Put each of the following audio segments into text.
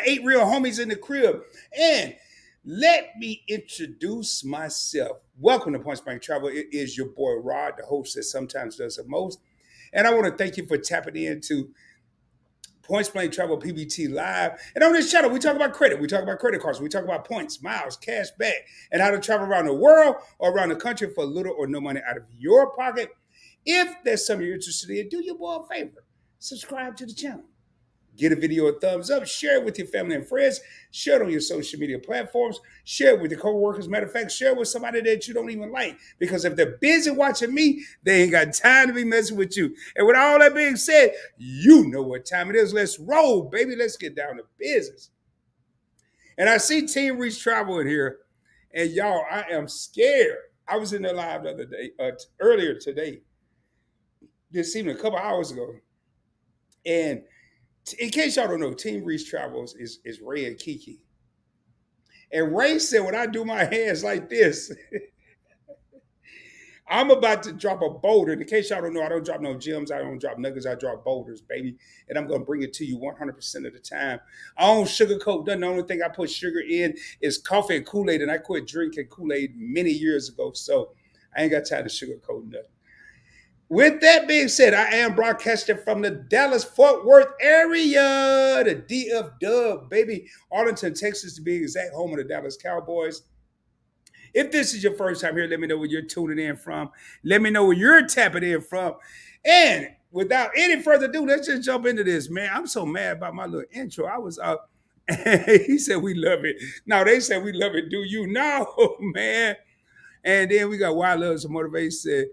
got 8 real homies in the crib. And let me introduce myself. Welcome to Point Blank Travel. It is your boy Rod, the host that sometimes does the most. And I want to thank you for tapping into Point Blank Travel PBT Live. And on this channel, we talk about credit. We talk about credit cards. We talk about points, miles, cash back, and how to travel around the world or around the country for little or no money out of your pocket. If there's something you're interested in, do your boy a favor. Subscribe to the channel. Get a video a thumbs up. Share it with your family and friends. Share it on your social media platforms. Share it with your coworkers. Matter of fact, share it with somebody that you don't even like. Because if they're busy watching me, they ain't got time to be messing with you. And with all that being said, you know what time it is. Let's roll, baby. Let's get down to business. And I see Team Reach Travel in here. And y'all, I am scared. I was in their live the other day, earlier today. This evening, a couple hours ago. And in case y'all don't know, Team Reach Travels is Ray and Kiki. And Ray said, when I do my hands like this, I'm about to drop a boulder. In case y'all don't know, I don't drop no gems. I don't drop nuggets. I drop boulders, baby. And I'm going to bring it to you 100% of the time. I don't sugarcoat nothing. The only thing I put sugar in is coffee and Kool-Aid. And I quit drinking Kool-Aid many years ago. So I ain't got time to sugarcoat nothing. With that being said, I am broadcasting from the Dallas-Fort Worth area, the DF Dub, baby. Arlington, Texas, to be exact, home of the Dallas Cowboys. If this is your first time here, let me know where you're tuning in from. Let me know where you're tapping in from. And without any further ado, let's just jump into this, man. I'm so mad about my little intro. I was up. He said, we love it. No, they said, we love it. Do you know, man? And then we got Wild Love, some motivation.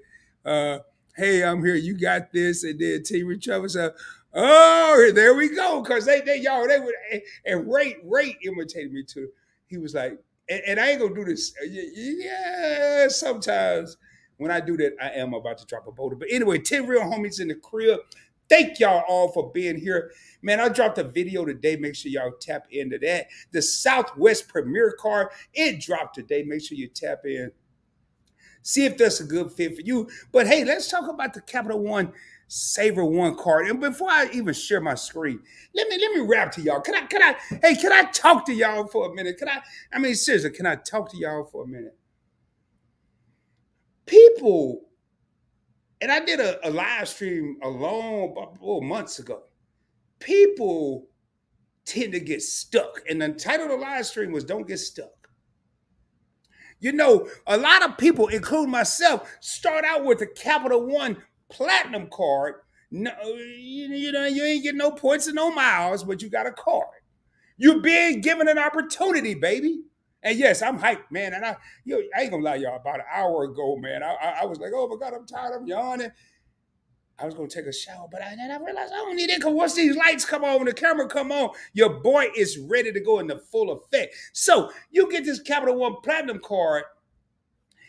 Hey, I'm here. You got this. And then Team Reach Travel said, oh, there we go. Because they would, and Ray imitated me too. He was like, and I ain't gonna do this. Yeah, sometimes when I do that, I am about to drop a boulder. But anyway, 10 real homies in the crib. Thank y'all all for being here. Man, I dropped a video today. Make sure y'all tap into that. The Southwest Premier Card, it dropped today. Make sure you tap in. See if that's a good fit for you. But hey, let's talk about the Capital One Savor One card. And before I even share my screen, let me rap to y'all. Can I talk to y'all for a minute? Seriously, can I talk to y'all for a minute? People, and I did a live stream months ago. People tend to get stuck. And the title of the live stream was Don't Get Stuck. You know, a lot of people, including myself, start out with a Capital One Platinum card. No, you ain't getting no points and no miles, but you got a card. You're being given an opportunity, baby. And yes, I'm hyped, man. And I ain't gonna lie, y'all. About an hour ago, man, I was like, oh my God, I'm tired. I'm yawning. I was gonna take a shower, but then I realized I don't need it because once these lights come on, the camera come on, your boy is ready to go into full effect. So you get this Capital One Platinum card,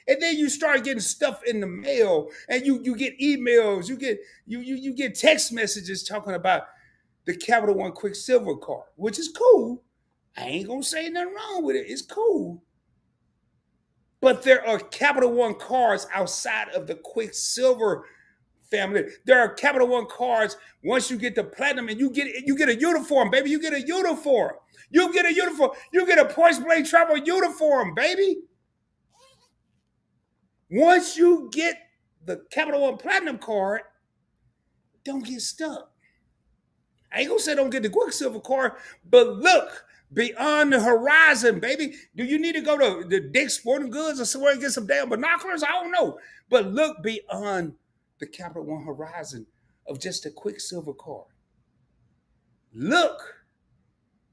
and then you start getting stuff in the mail, and you get emails, you get text messages talking about the Capital One Quicksilver card, which is cool. I ain't gonna say nothing wrong with it. It's cool. But there are Capital One cards outside of the Quicksilver family. There are Capital One cards. Once you get the platinum, and you get a uniform, baby. You get a uniform. You get a uniform. You get a Point Blank Travel uniform, baby. Once you get the Capital One Platinum card, don't get stuck. I ain't gonna say don't get the Quicksilver card, but look beyond the horizon, baby. Do you need to go to the Dick's Sporting Goods or somewhere and get some damn binoculars? I don't know. But look beyond the Capital One horizon of just a Quicksilver card. Look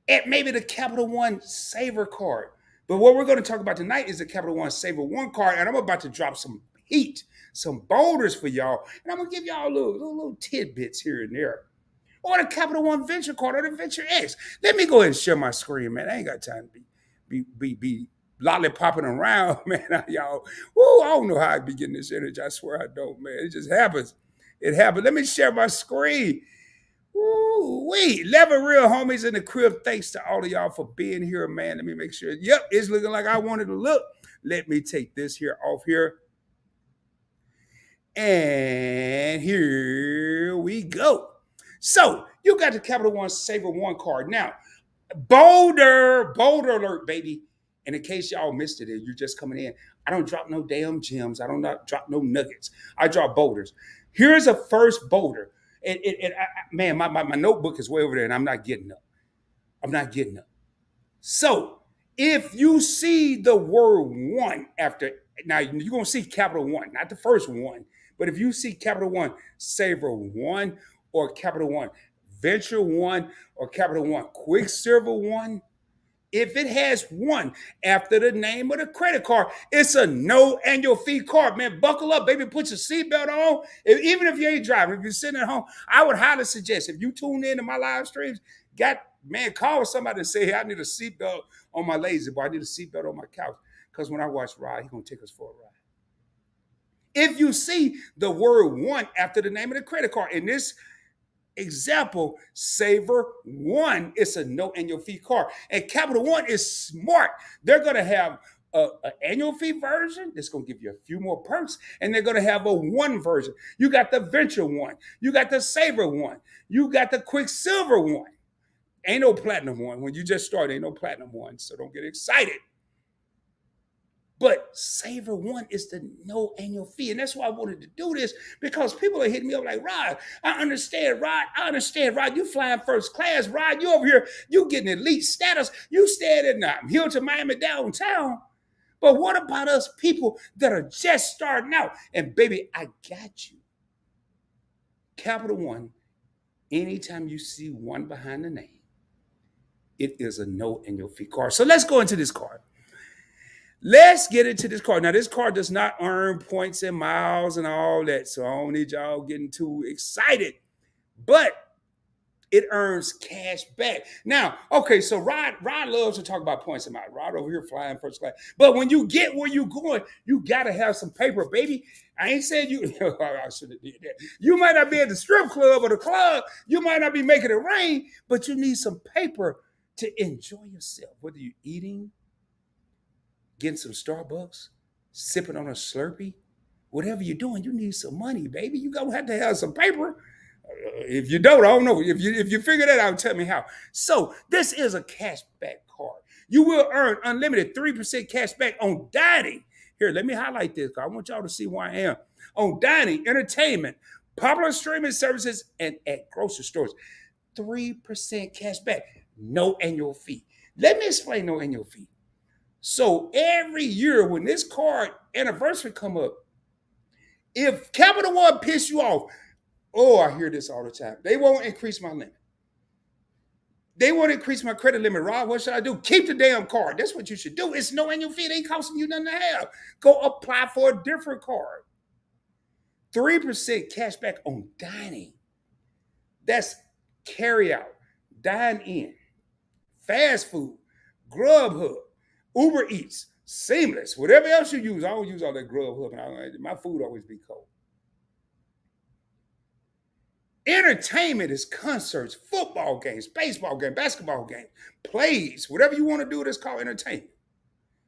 at maybe the Capital One Savor card. But what we're going to talk about tonight is the Capital One Savor One card, and I'm about to drop some heat, some boulders for y'all, and I'm going to give y'all little tidbits here and there. Or the Capital One Venture card or the Venture X. Let me go ahead and share my screen, man. I ain't got time to be lollipopping around, man. Y'all, woo, I don't know how I be getting this energy. I swear I don't, man. It just happens. It happens. Let me share my screen. Woo-wee. 11 real homies in the crib. Thanks to all of y'all for being here, man. Let me make sure. Yep, it's looking like I wanted to look. Let me take this here off here. And here we go. So you got the Capital One Savor One card. Now, Boulder alert, baby. And in case y'all missed it, and you're just coming in, I don't drop no damn gems. I don't drop no nuggets. I drop boulders. Here's a first boulder. Man, my notebook is way over there, and I'm not getting up. I'm not getting up. So if you see the word one after, now you're going to see capital one, not the first one, but if you see capital one, Savor one, or capital one, Venture one, or capital one, Quicksilver one, if it has one after the name of the credit card, it's a no annual fee card. Man, buckle up, baby. Put your seatbelt on. Even if you ain't driving, if you're sitting at home, I would highly suggest if you tune in to my live streams, call somebody and say, hey, I need a seatbelt on my lazy boy. I need a seatbelt on my couch. Because when I watch Rod, he's going to take us for a ride. If you see the word one after the name of the credit card, in this example, Savor one, it's a no annual fee card. And Capital One is smart. They're going to have an annual fee version that's going to give you a few more perks, and they're going to have a one version. You got the Venture one, you got the Savor one, you got the Quicksilver one. Ain't no platinum one. When you just start, ain't no platinum one, so don't get excited. But Savor one is the no annual fee. And that's why I wanted to do this, because people are hitting me up like, Rod, I understand, Rod, you flying first class, Rod, you over here, you getting elite status, you staying in Hilton Miami downtown. But what about us people that are just starting out? And baby, I got you. Capital One, anytime you see one behind the name, it is a no annual fee card. So let's go into this card. Let's get into this card. Now, this card does not earn points and miles and all that, so I don't need y'all getting too excited. But it earns cash back. Now, okay, so Rod loves to talk about points and miles. Rod over here flying first class. But when you get where you're going, you got to have some paper, baby. I ain't saying you, I should have did that. You might not be at the strip club or the club. You might not be making it rain, but you need some paper to enjoy yourself, whether you're eating, getting some Starbucks, sipping on a Slurpee, whatever you're doing, you need some money, baby. You're going to have to have some paper. If you don't, I don't know. If you figure that out, tell me how. So this is a cashback card. You will earn unlimited 3% cash back on dining. Here, let me highlight this, because I want y'all to see where I am. On dining, entertainment, popular streaming services, and at grocery stores. 3% cash back. No annual fee. Let me explain no annual fee. So every year when this card anniversary come up, if Capital One piss you off, oh, I hear this all the time. They won't increase my limit. They won't increase my credit limit. Rob, what should I do? Keep the damn card. That's what you should do. It's no annual fee. It ain't costing you nothing to have. Go apply for a different card. 3% cash back on dining. That's carry out, dine in, fast food, Grubhub, Uber Eats, Seamless, whatever else you use. I don't use all that Grubhub, and my food always be cold. Entertainment is concerts, football games, baseball games, basketball games, plays, whatever you want to do, that's called entertainment.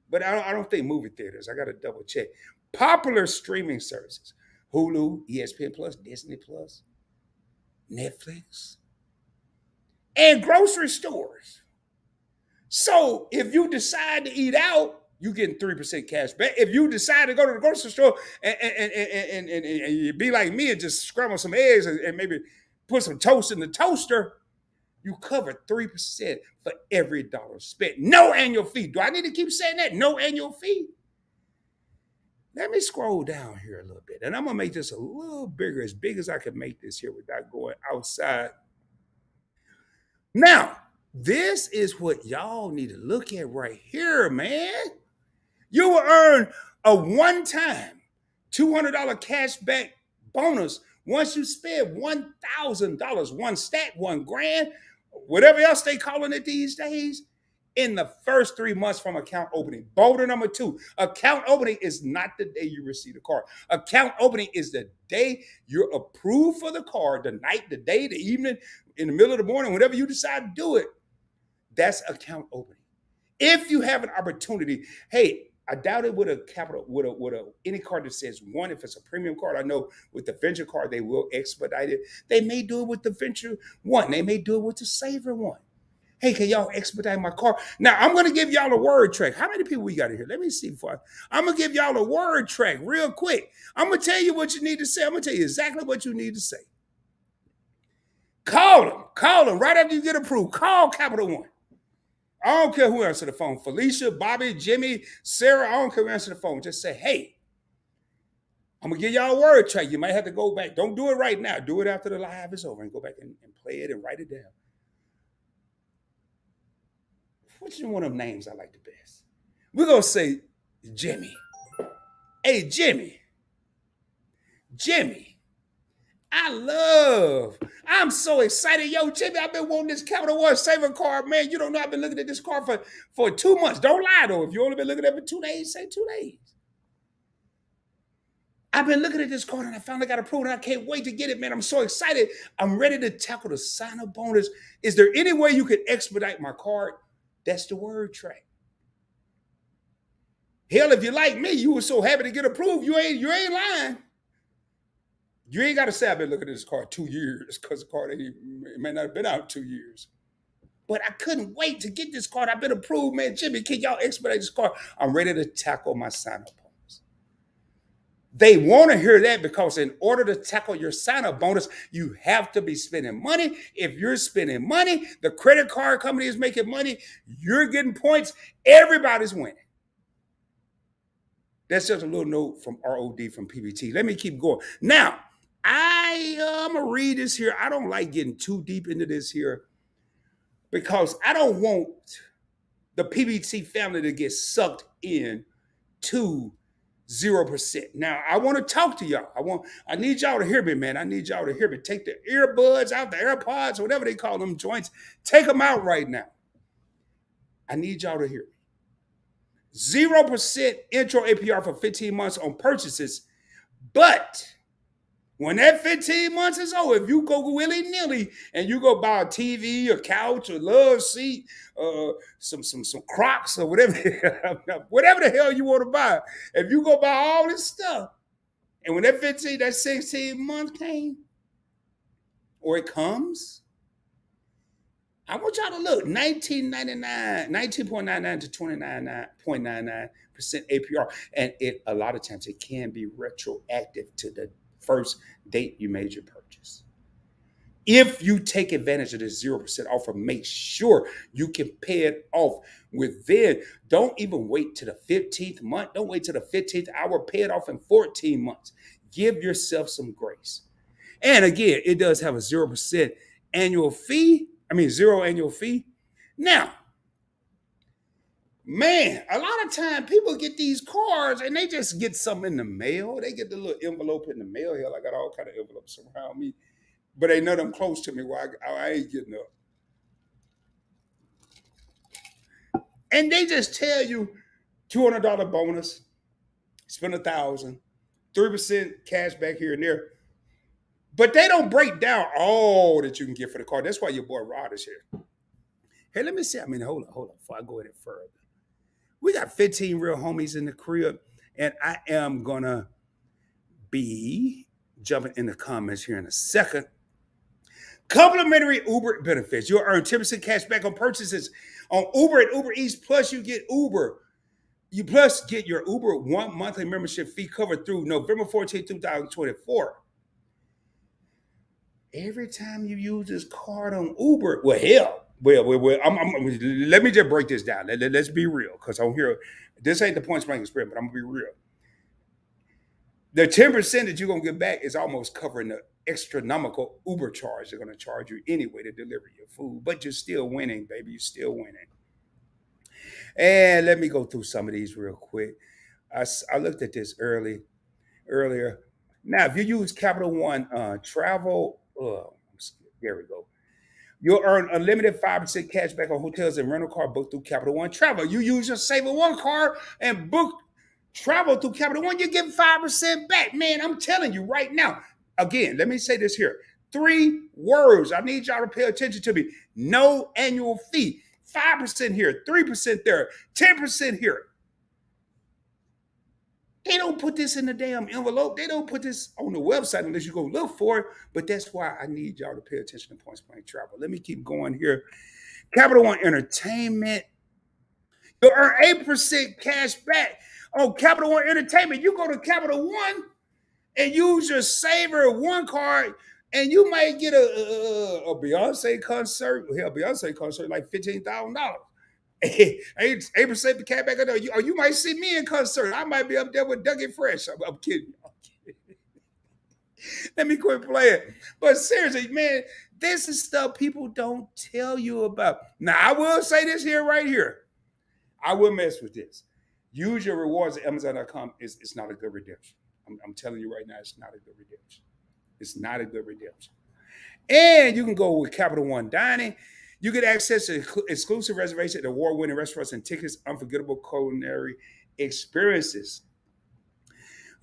But I don't think movie theaters. I got to double check. Popular streaming services: Hulu, ESPN Plus, Disney Plus, Netflix, and grocery stores. So if you decide to eat out, you getting 3% cash back. If you decide to go to the grocery store and you be like me and just scramble some eggs and maybe put some toast in the toaster, you cover 3% for every dollar spent. No annual fee. Do I need to keep saying that? No annual fee? Let me scroll down here a little bit. And I'm going to make this a little bigger, as big as I can make this here without going outside. Now, this is what y'all need to look at right here, man. You will earn a one-time $200 cash back bonus once you spend $1,000, one stat, $1,000, whatever else they calling it these days, in the first 3 months from account opening. Boulder number 2, account opening is not the day you receive the card. Account opening is the day you're approved for the card, the night, the day, the evening, in the middle of the morning, whenever you decide to do it. That's account opening. If you have an opportunity, hey, I doubt it with a capital, with any card that says one. If it's a premium card, I know with the Venture card they will expedite it. They may do it with the Venture one. They may do it with the Savor one. Hey, can y'all expedite my car? Now, I'm going to give y'all a word track. How many people we got in here? Let me see. I'm going to give y'all a word track real quick. I'm going to tell you what you need to say. I'm going to tell you exactly what you need to say. Call them. Call them right after you get approved. Call Capital One. I don't care who answers the phone. Felicia, Bobby, Jimmy, Sarah, I don't care who answers the phone. Just say, hey, I'm going to give y'all a word track. You might have to go back. Don't do it right now. Do it after the live is over and go back and play it and write it down. Which is one of them names I like the best? We're going to say Jimmy. Hey, Jimmy. Jimmy. I'm so excited. Yo, Jimmy, I've been wanting this Capital One Savor card, man. You don't know I've been looking at this card for 2 months. Don't lie, though. If you only been looking at it for 2 days, say 2 days. I've been looking at this card and I finally got approved and I can't wait to get it, man. I'm so excited. I'm ready to tackle the sign-up bonus. Is there any way you could expedite my card? That's the word track. Hell, if you're like me, you were so happy to get approved, you ain't lying. You ain't got to say I've been looking at this card 2 years because the card it may not have been out 2 years. But I couldn't wait to get this card. I've been approved, man. Jimmy, can y'all expedite this card? I'm ready to tackle my sign-up bonus. They want to hear that because in order to tackle your sign-up bonus, you have to be spending money. If you're spending money, the credit card company is making money, you're getting points, everybody's winning. That's just a little note from ROD from PBT. Let me keep going. Now, I'm going to read this here. I don't like getting too deep into this here because I don't want the PBT family to get sucked in to 0%. Now, I want to talk to y'all. I need y'all to hear me, man. I need y'all to hear me. Take the earbuds out, the AirPods, whatever they call them joints. Take them out right now. I need y'all to hear me. 0% intro APR for 15 months on purchases. But when that 15 months is over, if you go willy-nilly and you go buy a TV, a couch, a love seat, some Crocs or whatever the hell you want to buy, if you go buy all this stuff, and when that 16 months came, or it comes, I want y'all to look, 19.99 to 29.99% APR. And a lot of times it can be retroactive to the first date you made your purchase. If you take advantage of this 0% offer, make sure you can pay it off within. Don't even wait to the 15th month. Don't wait to the 15th hour. Pay it off in 14 months. Give yourself some grace. And again, it does have a 0% annual fee. Zero annual fee. Now, man, a lot of time people get these cards and they just get something in the mail. They get the little envelope in the mail. Hell, I got all kind of envelopes around me, but ain't none of them close to me where I ain't getting up. And they just tell you $200 bonus, spend $1,000, 3% cash back here and there. But they don't break down all that you can get for the card. That's why your boy Rod is here. Hey, let me see. Hold on. Before I go any further. We got 15 real homies in the crib, and I am going to be jumping in the comments here in a second. Complimentary Uber benefits. You'll earn 10% cash back on purchases on Uber and Uber Eats. Plus, you get Uber. You plus get your Uber 1 monthly membership fee covered through November 14, 2024. Every time you use this card on Uber, let me just break this down. Let's be real, because I'm here. This ain't the Point Blank experiment, but I'm gonna be real. The 10% that you're gonna get back is almost covering the astronomical Uber charge they're gonna charge you anyway to deliver your food. But you're still winning, baby. You're still winning. And let me go through some of these real quick. I looked at this earlier. Now, if you use Capital One travel, there we go. You'll earn unlimited 5% cash back on hotels and rental car booked through Capital One Travel. You use your Savor One card and book travel through Capital One, you get 5% back. Man, I'm telling you right now. Again, let me say this here. 3 words. I need y'all to pay attention to me. No annual fee. 5% here, 3% there, 10% here. They don't put this in the damn envelope. They don't put this on the website unless you go look for it. But that's why I need y'all to pay attention to Point Blank Travel. Let me keep going here. Capital One Entertainment, you'll earn 8% cash back on Capital One Entertainment. You go to Capital One and use your Savor One card, and you might get a Beyonce concert. Hell, Beyonce concert like $15,000. 8% cash back. Or you might see me in concert. I might be up there with Dougie Fresh. I'm kidding. Let me quit playing. But seriously, man, this is stuff people don't tell you about. Now, I will say this here, right here. I will mess with this. Use your rewards at Amazon.com. It's not a good redemption. I'm telling you right now, it's not a good redemption. It's not a good redemption. And you can go with Capital One Dining. You get access to exclusive reservations at award-winning restaurants and tickets, unforgettable culinary experiences.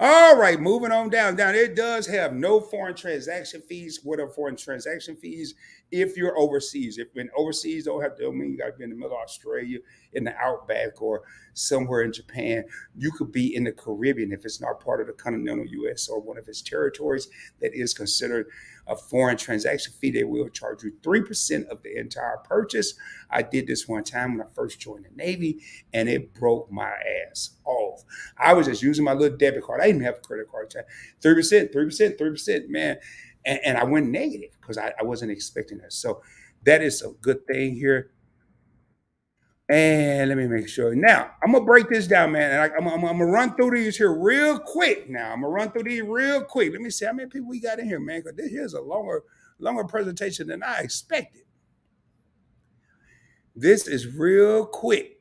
All right, moving on down. It does have no foreign transaction fees. What are foreign transaction fees? If you're overseas, if you're overseas, don't mean you got to be in the middle of Australia, in the outback, or somewhere in Japan. You could be in the Caribbean if it's not part of the continental U.S. or one of its territories that is considered a foreign transaction fee. They will charge you 3% of the entire purchase. I did this one time when I first joined the Navy, and it broke my ass off. I was just using my little debit card. I didn't have a credit card. 3%, man. And I went negative because I wasn't expecting that. So that is a good thing here. And let me make sure. Now, I'm going to break this down, man. And I'm going to run through these here real quick now. I'm going to run through these real quick. Let me see how many people we got in here, man, because this here's a longer presentation than I expected. This is real quick.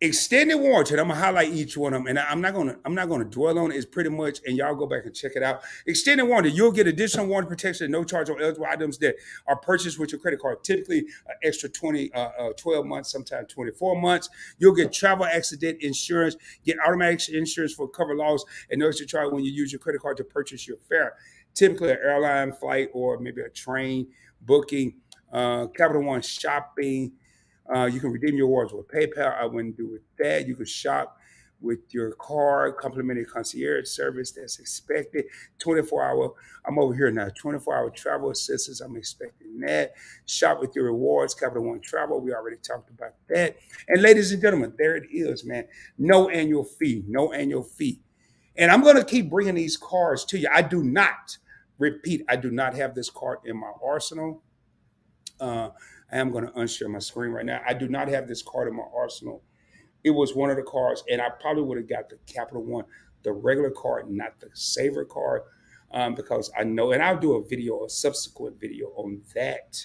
Extended warranty. I'm gonna highlight each one of them, and I'm not gonna dwell on it. It's pretty much, and y'all go back and check it out. Extended warranty. You'll get additional warranty protection, no charge on eligible items that are purchased with your credit card. Typically, extra 12 months, sometimes 24 months. You'll get travel accident insurance. Get automatic insurance for cover loss, and no extra charge when you use your credit card to purchase your fare. Typically, an airline flight or maybe a train booking. Capital One shopping. You can redeem your rewards with PayPal. I wouldn't do with that. You can shop with your card, complimentary concierge service that's expected. 24-hour, I'm over here now, 24-hour travel assistance. I'm expecting that. Shop with your rewards, Capital One Travel. We already talked about that. And ladies and gentlemen, there it is, man. No annual fee. No annual fee. And I'm going to keep bringing these cards to you. I do not have this card in my arsenal. I am going to unshare my screen right now. I do not have this card in my arsenal. It was one of the cards, and I probably would have got the Capital One, the regular card, not the Savor card, because I know, and I'll do a subsequent video on that,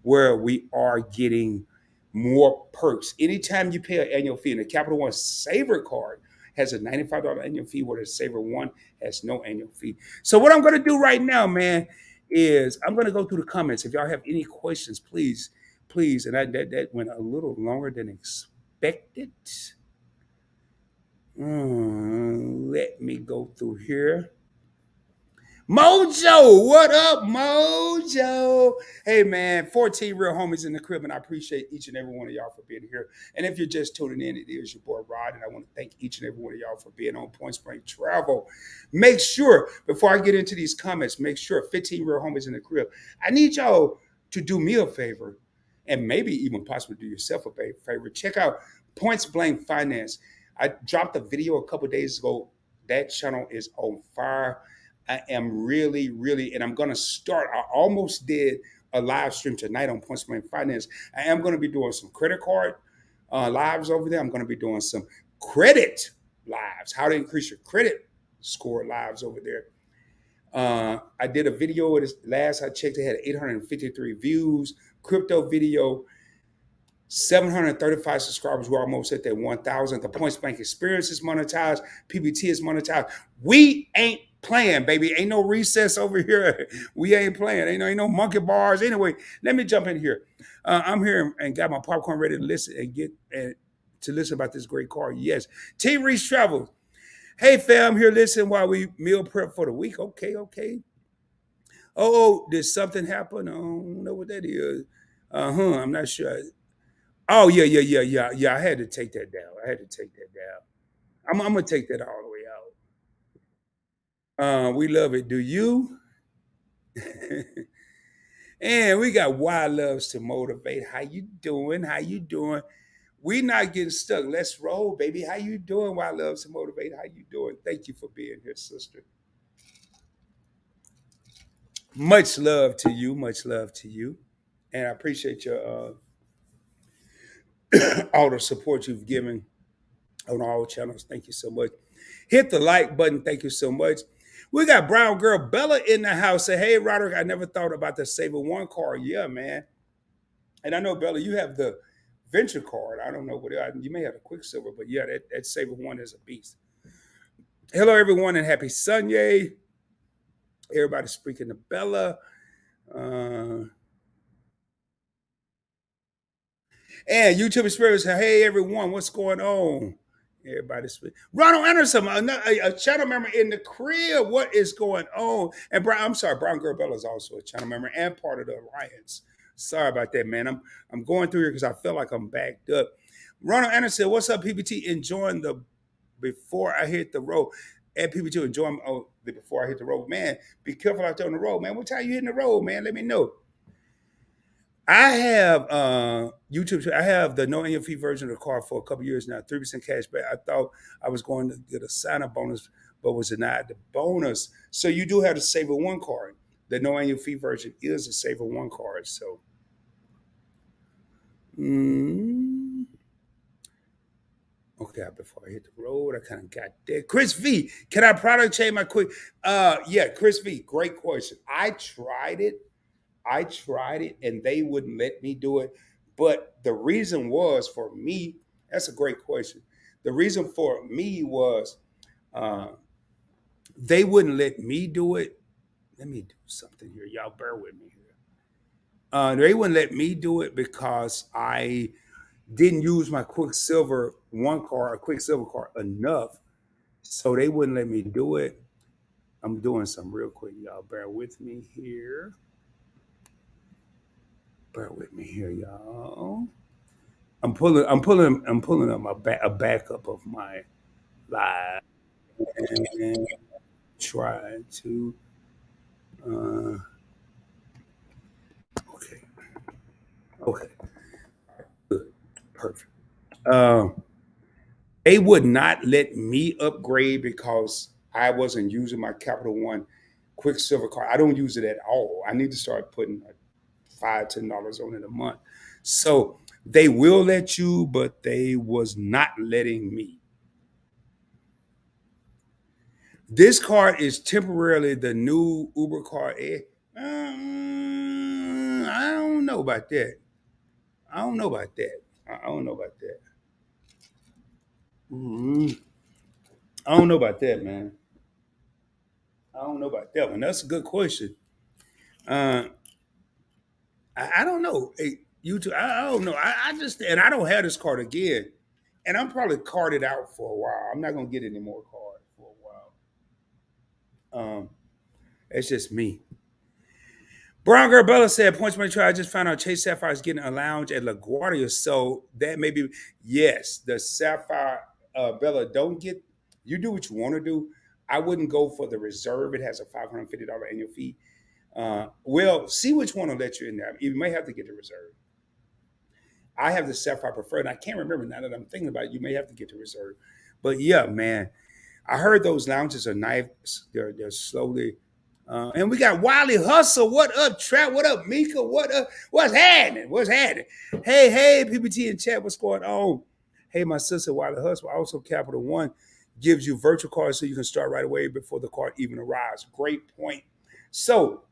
where we are getting more perks. Anytime you pay an annual fee, and the Capital One Savor card has a $95 annual fee, where the Savor One has no annual fee. So what I'm going to do right now, man, is I'm going to go through the comments. If y'all have any questions, please. And that went a little longer than expected. Let me go through here. Mojo, what up, Mojo? Hey, man, 14 real homies in the crib, and I appreciate each and every one of y'all for being here. And if you're just tuning in, it is your boy Rod, and I want to thank each and every one of y'all for being on Point Spring Travel. Make sure, before I get into these comments, 15 real homies in the crib. I need y'all to do me a favor, and maybe even possibly do yourself a favor. Check out Points Blank Finance. I dropped a video a couple days ago. That channel is on fire. I am really, and I'm going to start. I almost did a live stream tonight on Points Blank Finance. I am going to be doing some credit card lives over there. I'm going to be doing some credit lives, how to increase your credit score lives over there. I did a video. Last I checked, it had 853 views. Crypto video, 735 subscribers. We're almost at that 1,000. The Points Bank experience is monetized. PBT is monetized. We ain't playing, baby. Ain't no recess over here. We ain't playing. Ain't no monkey bars. Anyway, let me jump in here. I'm here and got my popcorn ready to listen and to listen about this great car. Yes. Team Reese Travel. Hey, fam, here listen while we meal prep for the week. Okay. Oh, did something happen? I don't know what that is. I'm not sure. Oh, yeah. I had to take that down. I'm going to take that all the way out. We love it. Do you? And we got Why Loves to Motivate. How you doing? How you doing? We not getting stuck. Let's roll, baby. How you doing? Why Loves to Motivate. How you doing? Thank you for being here, sister. Much love to you. Much love to you. And I appreciate your all the support you've given on all channels. Thank you so much. Hit the like button. Thank you so much. We got brown girl Bella in the house. Say, hey, Roderick, I never thought about the Savor One card. Yeah, man. And I know, Bella, you have the venture card. I don't know what you may have a Quicksilver, but yeah, that Savor One is a beast. Hello, everyone, and happy Sunday. Everybody speaking to Bella. Uh, and YouTube Experience, hey, everyone, what's going on? Everybody speak. Ronald Anderson, a channel member in the crib. What is going on? And I'm sorry, Brown Girl Bella is also a channel member and part of the alliance. Sorry about that, man. I'm going through here because I feel like I'm backed up. Ronald Anderson, what's up, PBT? Enjoying the before I hit the road. At PBT, enjoying the before I hit the road. Man, be careful out there on the road, man. What time you hitting the road, man? Let me know. I have YouTube. I have the no annual fee version of the car for a couple years now. 3% cash back. I thought I was going to get a sign up bonus, but was denied the bonus. So you do have the Savor One card. The no annual fee version is a Savor One card. So, okay. Before I hit the road, I kind of got there. Chris V, can I product change my quick? Yeah, Chris V, great question. I tried it and they wouldn't let me do it. But the reason was for me, that's a great question. The reason for me was uh, they wouldn't let me do it. Let me do something here. Y'all bear with me here. They wouldn't let me do it because I didn't use my Quicksilver one card, a Quicksilver card enough. So they wouldn't let me do it. I'm doing some real quick. Y'all bear with me here. Bear with me here, y'all. I'm pulling up a backup of my live and try to. Uh, okay, okay, good, perfect. Um, they would not let me upgrade because I wasn't using my Capital One Quicksilver card. I don't use it at all. I need to start putting like $5, $10 on it a month. So they will let you, but they was not letting me. This card is temporarily the new Uber card. I don't know about that. I don't know about that. I don't know about that. Mhm. I don't know about that, man. I don't know about that one. That's a good question. Uh, I don't know. Hey, YouTube, I don't know. I just and I don't have this card again, and I'm probably carded out for a while. I'm not gonna get any more cards for a while. It's just me. Brown Girl Bella said, Points money try. I just found out Chase Sapphire is getting a lounge at LaGuardia. So that may be, yes, the Sapphire, Bella, don't get, you do what you want to do. I wouldn't go for the reserve. It has a $550 annual fee. Well, see which one will let you in there. You may have to get the reserve. I have the Sapphire Preferred. And I can't remember now that I'm thinking about it. You may have to get the reserve. But yeah, man, I heard those lounges are nice. They're slowly and we got Wiley Hustle. What up, Trap? What up, Mika? What up? What's happening? What's happening? Hey, PBT in chat. What's going on? Hey, my sister, Wiley Hustle. Also, Capital One gives you virtual cards so you can start right away before the card even arrives. Great point. So,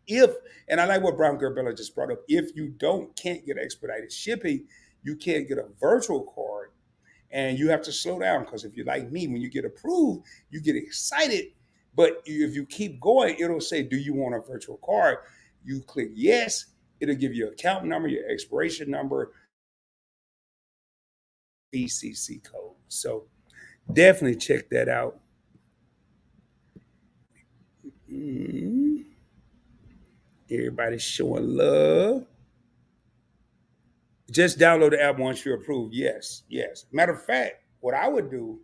if, and I like what Brown Girl Bella just brought up, if you can't get expedited shipping, you can't get a virtual card and you have to slow down because if you're like me, when you get approved, you get excited. But if you keep going, it'll say, do you want a virtual card? You click yes. It'll give you account number, your expiration number, BCC code. So definitely check that out. Everybody's showing love. Just download the app once you're approved. Yes, yes. Matter of fact, what I would do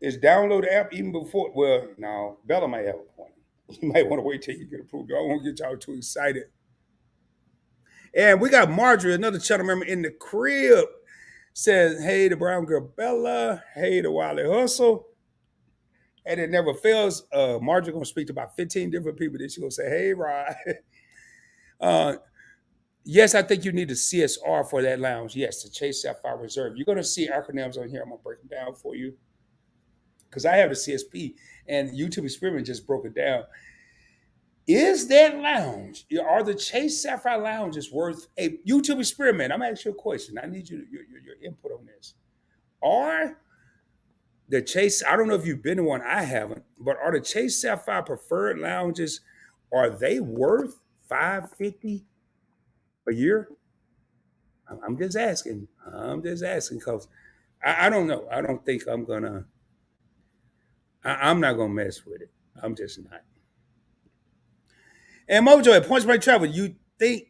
is download the app even before. Well, now Bella might have a point. You might want to wait till you get approved. I won't get y'all too excited. And we got Marjorie, another channel member in the crib, says, hey, the brown girl Bella. Hey, the Wiley Hustle. And it never fails. Marjorie going to speak to about 15 different people. Then she going to say, hey, Rod. Yes, I think you need a CSR for that lounge. Yes, the Chase Sapphire Reserve. You're going to see acronyms on here. I'm going to break them down for you. Because I have the CSP, and YouTube Experiment just broke it down. Is that lounge, are the Chase Sapphire Lounges worth a YouTube Experiment? I'm asking you a question. I need your input on this. Are the Chase, I don't know if you've been to one, I haven't, but are the Chase Sapphire preferred lounges, are they worth $550 a year? I'm just asking. I'm just asking because I don't know. I don't think I'm gonna. I'm not gonna mess with it. I'm just not. And Mojo at Points Break Travel, you think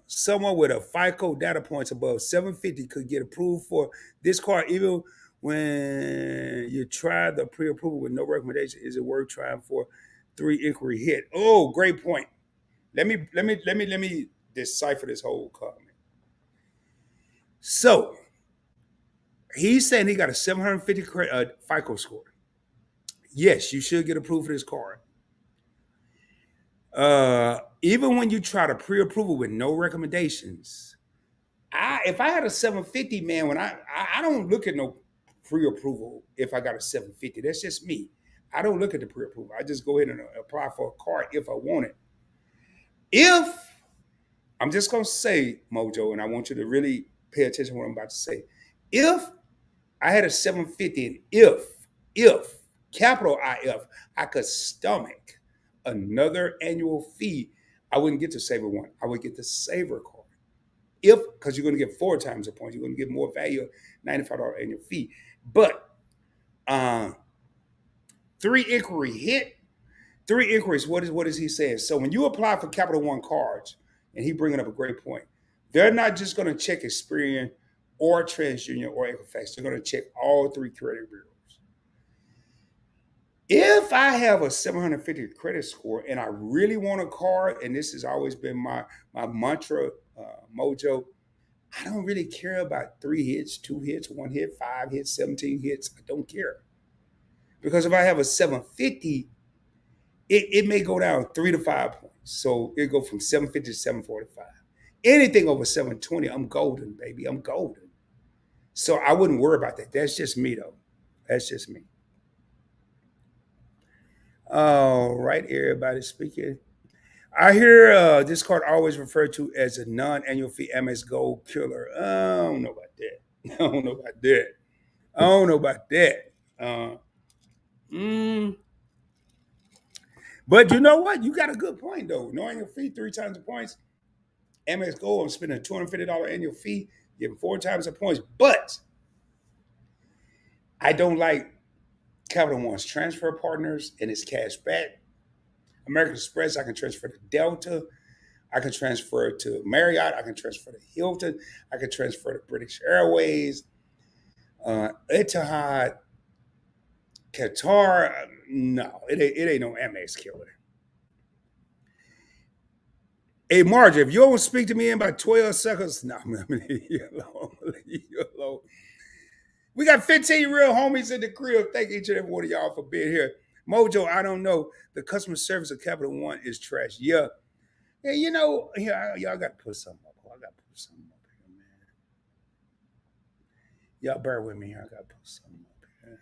someone with a FICO data points above 750 could get approved for this car even when you try the pre-approval with no recommendation? Is it worth trying for 3 inquiry hit? Oh, great point. Let me decipher this whole comment. So he's saying he got a 750 FICO score. Yes, you should get approved for this card. Even when you try to pre-approval with no recommendations, if I had a 750, man, when I don't look at no pre-approval if I got a 750. That's just me. I don't look at the pre-approval. I just go ahead and apply for a card if I want it. If I'm just gonna say, Mojo, and I want you to really pay attention to what I'm about to say. If I had a 750, and if capital IF, I could stomach another annual fee, I wouldn't get the Savor one. I would get the Savor card. Because you're going to get 4 times the points, you're going to get more value, $95 annual fee. But 3 inquiry hit, 3 inquiries. What is he saying? So when you apply for Capital One cards, and he bringing up a great point, they're not just going to check Experian or TransUnion or Equifax. They're going to check all 3 credit bureaus. If I have a 750 credit score and I really want a card, and this has always been my mantra, Mojo, I don't really care about 3 hits, 2 hits, 1 hit, 5 hits, 17 hits. I don't care. Because if I have a 750, it may go down 3 to 5 points. So it go from 750 to 745. Anything over 720, I'm golden, baby. I'm golden. So I wouldn't worry about that. That's just me, though. That's just me. All right, everybody speaking. I hear this card always referred to as a non-annual fee Amex Gold Killer. I don't know about that. I don't know about that. I don't know about that. But you know what? You got a good point, though. No annual fee, 3 times the points. Amex Gold, I'm spending a $250 annual fee, getting 4 times the points. But I don't like Capital One's transfer partners and its cash back. American Express, I can transfer to Delta. I can transfer to Marriott. I can transfer to Hilton. I can transfer to British Airways, Etihad, Qatar. No, it ain't no Amex killer. Hey, Marjorie, if you don't speak to me in about 12 seconds, no, I'm going to leave you alone. Leave you alone. We got 15 real homies in the crib. Thank each and every one of y'all for being here. Mojo, I don't know. The customer service of Capital One is trash. Yeah. Yeah, you know, here, y'all got to put something up. I got to put something up here, man. Y'all bear with me here. I got to put something up here.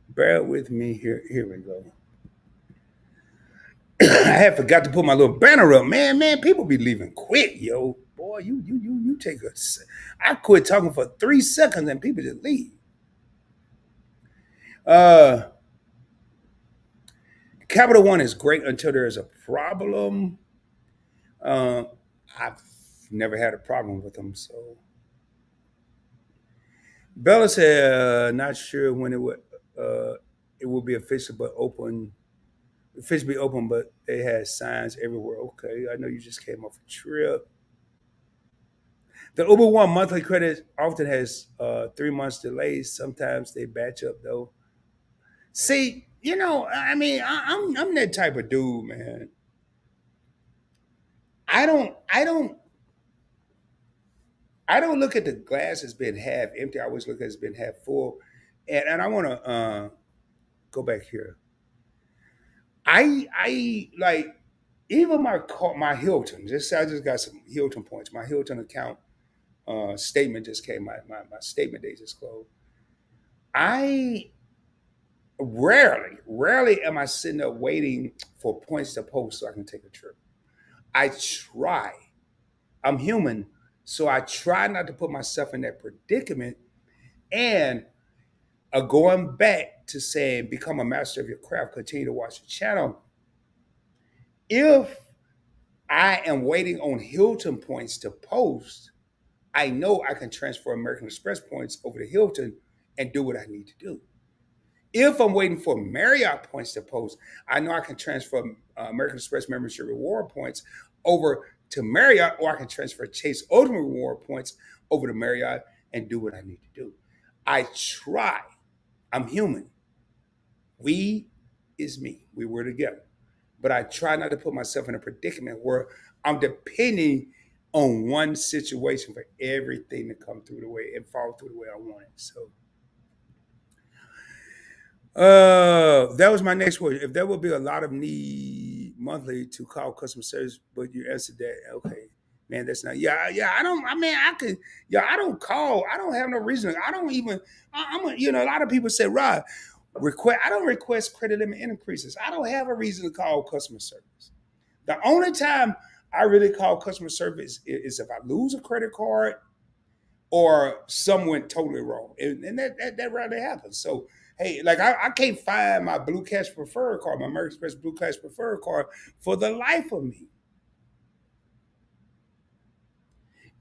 Bear with me here. Here we go. I had forgot to put my little banner up. Man, people be leaving quick, yo. Boy, you take a. I quit talking for 3 seconds and people just leave. Capital One is great until there is a problem. I've never had a problem with them, so. Bella said, not sure when it will be official, but open. Officially open, but they had signs everywhere. Okay, I know you just came off a trip. The Uber One monthly credit often has 3 months delays. Sometimes they batch up though. See, I mean, I'm that type of dude, man. I don't, I don't, I don't look at the glass as being half empty. I always look at it as being half full. And I want to go back here. I like even my Hilton. I just got some Hilton points. My Hilton account statement just came. My statement day just closed. I rarely am I sitting there waiting for points to post so I can take a trip. I try. I'm human, so I try not to put myself in that predicament. And going back to saying become a master of your craft, continue to watch the channel. If I am waiting on Hilton points to post, I know I can transfer American Express points over to Hilton and do what I need to do. If I'm waiting for Marriott points to post, I know I can transfer American Express membership reward points over to Marriott, or I can transfer Chase Ultimate Reward points over to Marriott and do what I need to do. I try. I'm human. We is me. We were together. But I try not to put myself in a predicament where I'm depending on one situation for everything to come through the way and fall through the way I want it. So that was my next question. If there would be a lot of need monthly to call customer service, but you answered that, okay, man, that's not. Yeah. I don't. I mean, I could. Yeah, I don't call. I don't have no reason. I don't even. I'm. A lot of people say, Rod, request. I don't request credit limit increases. I don't have a reason to call customer service. The only time I really call customer service is if I lose a credit card or some went totally wrong, and that rarely happens. So hey, like I can't find my Blue Cash Preferred card, my American Express Blue Cash Preferred card for the life of me.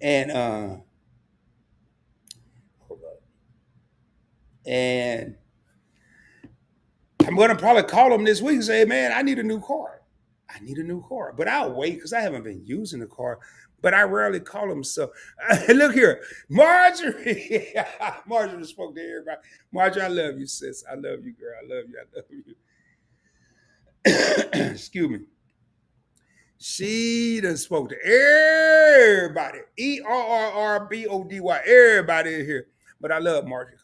And hold up. And I'm gonna probably call them this week and say, man, I need a new card. I need a new car, but I'll wait because I haven't been using the car. But I rarely call them. So look here, Marjorie. Marjorie spoke to everybody. Marjorie, I love you, sis. I love you, girl. I love you. I love you. Excuse me. She done spoke to everybody. ERRRBODY. Everybody in here. But I love Marjorie.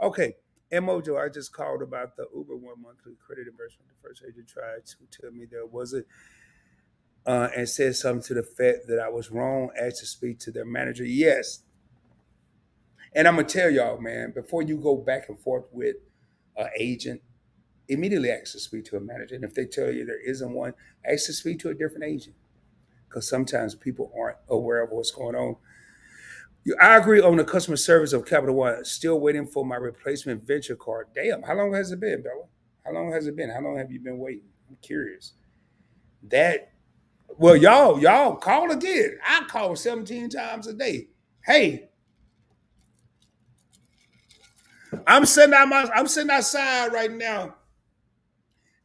Okay. Mojo, I just called about the Uber One monthly credit investment. The first agent tried to tell me there wasn't and said something to the effect that I was wrong, asked to speak to their manager. Yes. And I'm going to tell y'all, man, before you go back and forth with an agent, immediately ask to speak to a manager. And if they tell you there isn't one, ask to speak to a different agent because sometimes people aren't aware of what's going on. I agree on the customer service of Capital One. Still waiting for my replacement venture card. Damn, how long has it been, Bella? How long has it been? How long have you been waiting? I'm curious. That Well, y'all call again. I call 17 times a day. Hey, I'm sitting outside right now,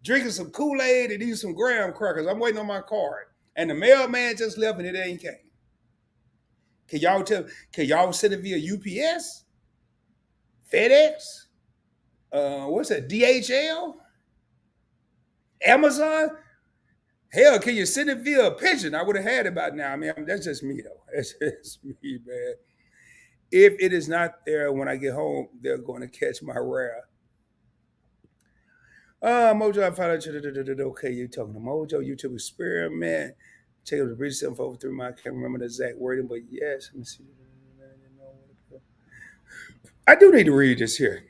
drinking some Kool-Aid and eating some graham crackers. I'm waiting on my card. And the mailman just left and it ain't came. Can y'all send it via UPS? FedEx? What's that? DHL? Amazon? Hell, can you send it via a pigeon? I would have had it by now. I mean, that's just me though. That's just me, man. If it is not there when I get home, they're going to catch my wrath. Mojo, I found out. Okay, you're talking to Mojo, YouTube experiment. Check out the bridge 743. I can't remember the exact wording, but yes. Let me see. I do need to read this here.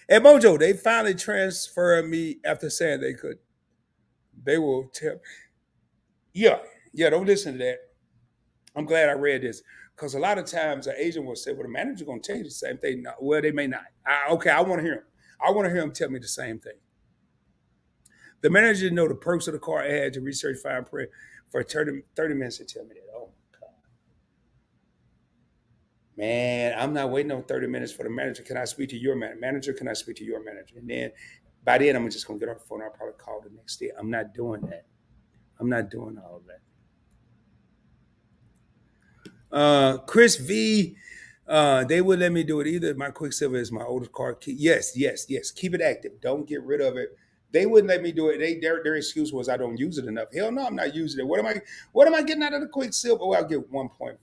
At Mojo, they finally transferred me after saying they could. They will tell. Yeah, don't listen to that. I'm glad I read this because a lot of times an agent will say, well, the manager going to tell you the same thing. No, well, they may not. Okay, I want to hear him. I want to hear him tell me the same thing. The manager didn't know the perks of the car. I had to research fine print for 30 minutes to tell me that. Oh, my God. Man, I'm not waiting on 30 minutes for the manager. Can I speak to your manager? Manager, can I speak to your manager? And then by then, I'm just going to get off the phone. I'll probably call the next day. I'm not doing that. I'm not doing all of that. Chris V. They would let me do it either. My Quicksilver is my oldest car. Yes, yes, yes. Keep it active. Don't get rid of it. They wouldn't let me do it. Their excuse was I don't use it enough. Hell no, I'm not using it. What am I getting out of the Quicksilver? Well, I'll get 1.5.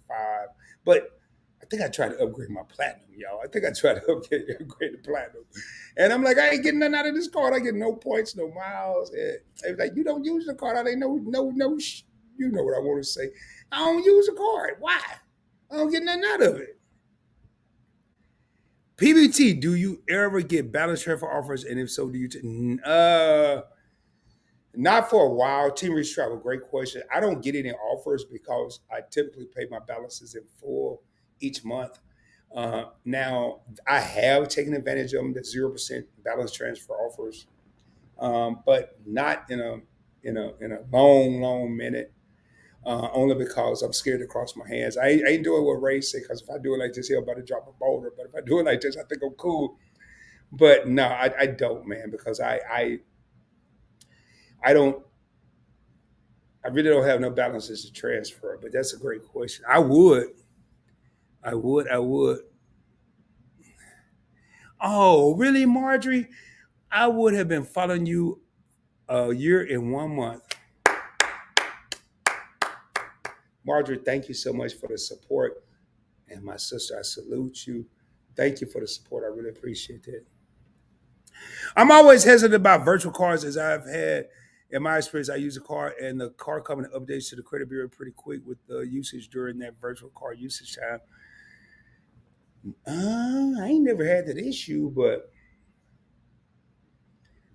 But I think I tried to upgrade my platinum, y'all. I think I tried to upgrade the platinum. And I'm like, I ain't getting nothing out of this card. I get no points, no miles. And they was like, you don't use the card. I ain't no. You know what I want to say. I don't use the card. Why? I don't get nothing out of it. PBT, do you ever get balance transfer offers? And if so, do you? Not for a while. Team Reach Travel, great question. I don't get any offers because I typically pay my balances in full each month. Now, I have taken advantage of them, the 0% balance transfer offers, but not in a long minute. Only because I'm scared to cross my hands. I ain't doing what Ray said because if I do it like this, he'll about to drop a boulder. But if I do it like this, I think I'm cool. But no, I don't, man, because I don't. I really don't have no balances to transfer. But that's a great question. I would. Oh, really, Marjorie? I would have been following you a year and 1 month. Marjorie, thank you so much for the support. And my sister, I salute you. Thank you for the support. I really appreciate that. I'm always hesitant about virtual cards as I've had in my experience. I use a card and the card coming updates to the credit bureau pretty quick with the usage during that virtual card usage time. I ain't never had that issue, but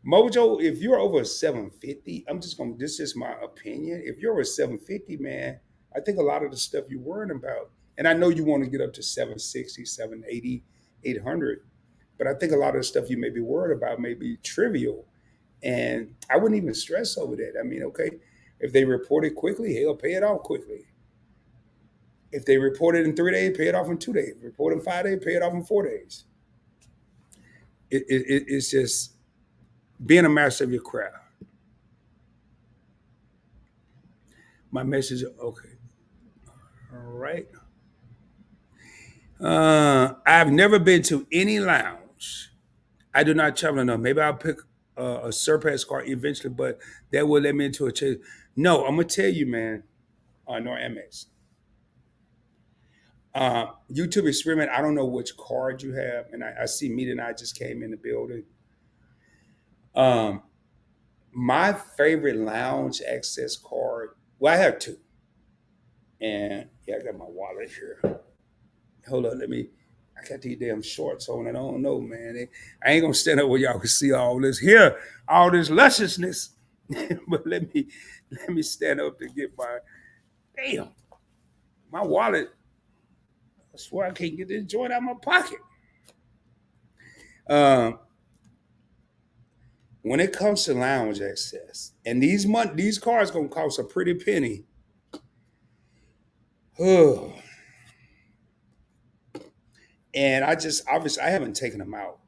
Mojo, if you're over 750, I'm just gonna. This is my opinion. If you're over 750, man, I think a lot of the stuff you're worrying about, and I know you want to get up to 760, 780, 800, but I think a lot of the stuff you may be worried about may be trivial. And I wouldn't even stress over that. I mean, okay, if they report it quickly, hell, pay it off quickly. If they report it in 3 days, pay it off in 2 days. Report in 5 days, pay it off in 4 days. It's just being a master of your craft. My message, okay, all right. I've never been to any lounge. I do not travel enough. Maybe I'll pick a surpass car eventually, but that will let me into a chase. No, I'm gonna tell you, man. No Amex. YouTube experiment. I don't know which card you have, and I see Meet and I just came in the building. Um, my favorite lounge access card. Well, I have two, and yeah, I got my wallet here. Hold on, let me. I got these damn shorts on, and I don't know, man. I ain't gonna stand up where y'all can see all this here, all this lusciousness. But let me stand up to get my damn my wallet. I swear I can't get this joint out of my pocket. Um, when it comes to lounge access, and these cars gonna cost a pretty penny. Oh, and I just obviously I haven't taken them out.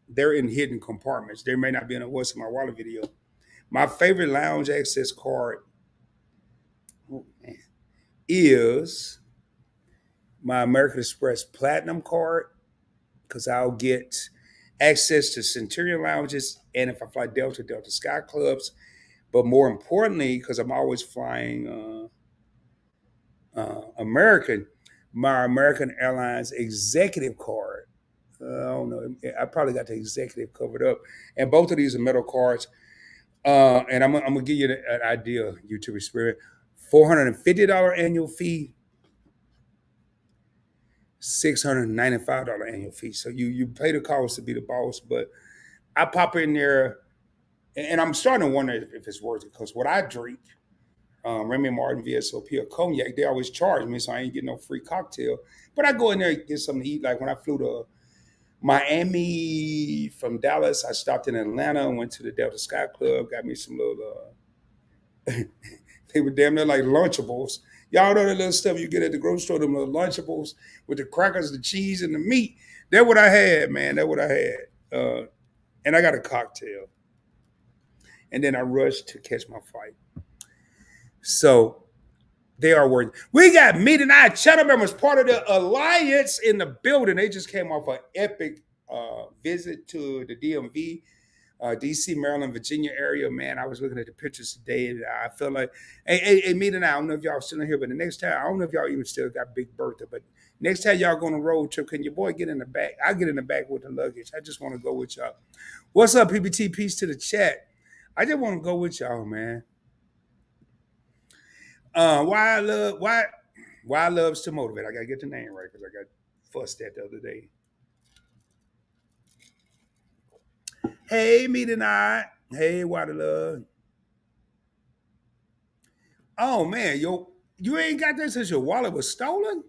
They're in hidden compartments. They may not be in a What's in My Wallet video. My favorite lounge access card, oh, man, is my American Express Platinum card because I'll get access to Centurion lounges, and if I fly Delta Sky Clubs. But more importantly, because I'm always flying American, my American Airlines executive card. I don't know. I probably got the executive covered up, and both of these are metal cards. And I'm gonna give you an idea, YouTube experience. $450 annual fee, $695 annual fee. So you pay the cost to be the boss, but I pop in there, and I'm starting to wonder if it's worth it because what I drink, Remy Martin, VSOP, or cognac, they always charge me, so I ain't getting no free cocktail. But I go in there and get something to eat. Like when I flew to Miami from Dallas, I stopped in Atlanta and went to the Delta Sky Club, got me some little, they were damn near like Lunchables. Y'all know that little stuff you get at the grocery store, them little Lunchables with the crackers, the cheese, and the meat. That's what I had, man. That's what I had. And I got a cocktail. And then I rushed to catch my flight. So They are worth. We got Meet and I Cheddar members, part of the alliance in the building. They just came off an epic visit to the DMV, DC, Maryland, Virginia area. Man, I was looking at the pictures today, and I feel like, hey, Meet and I don't know if y'all still in here, but the next time, I don't know if y'all even still got Big Bertha, but next time y'all going on a road trip, can your boy get in the back? I'll get in the back with the luggage. I just want to go with y'all. What's up, PBT? Peace to the chat. I just want to go with y'all, man. Why I loves to motivate. I gotta get the name right because I got fussed at the other day. Hey, Meet and I. Hey, why the love. Oh man, you ain't got this since your wallet was stolen?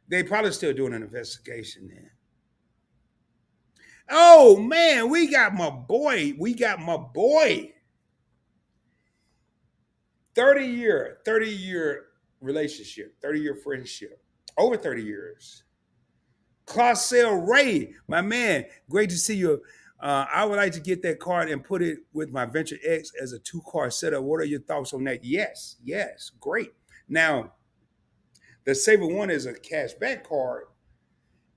They probably still doing an investigation then. Oh man, we got my boy. 30-year relationship, 30-year friendship, over 30 years. 𝗪𝗧𝗪𝗧𝗛, my man, great to see you. I would like to get that card and put it with my Venture X as a 2-card setup. What are your thoughts on that? Yes, great. Now, the Savor one is a cashback card,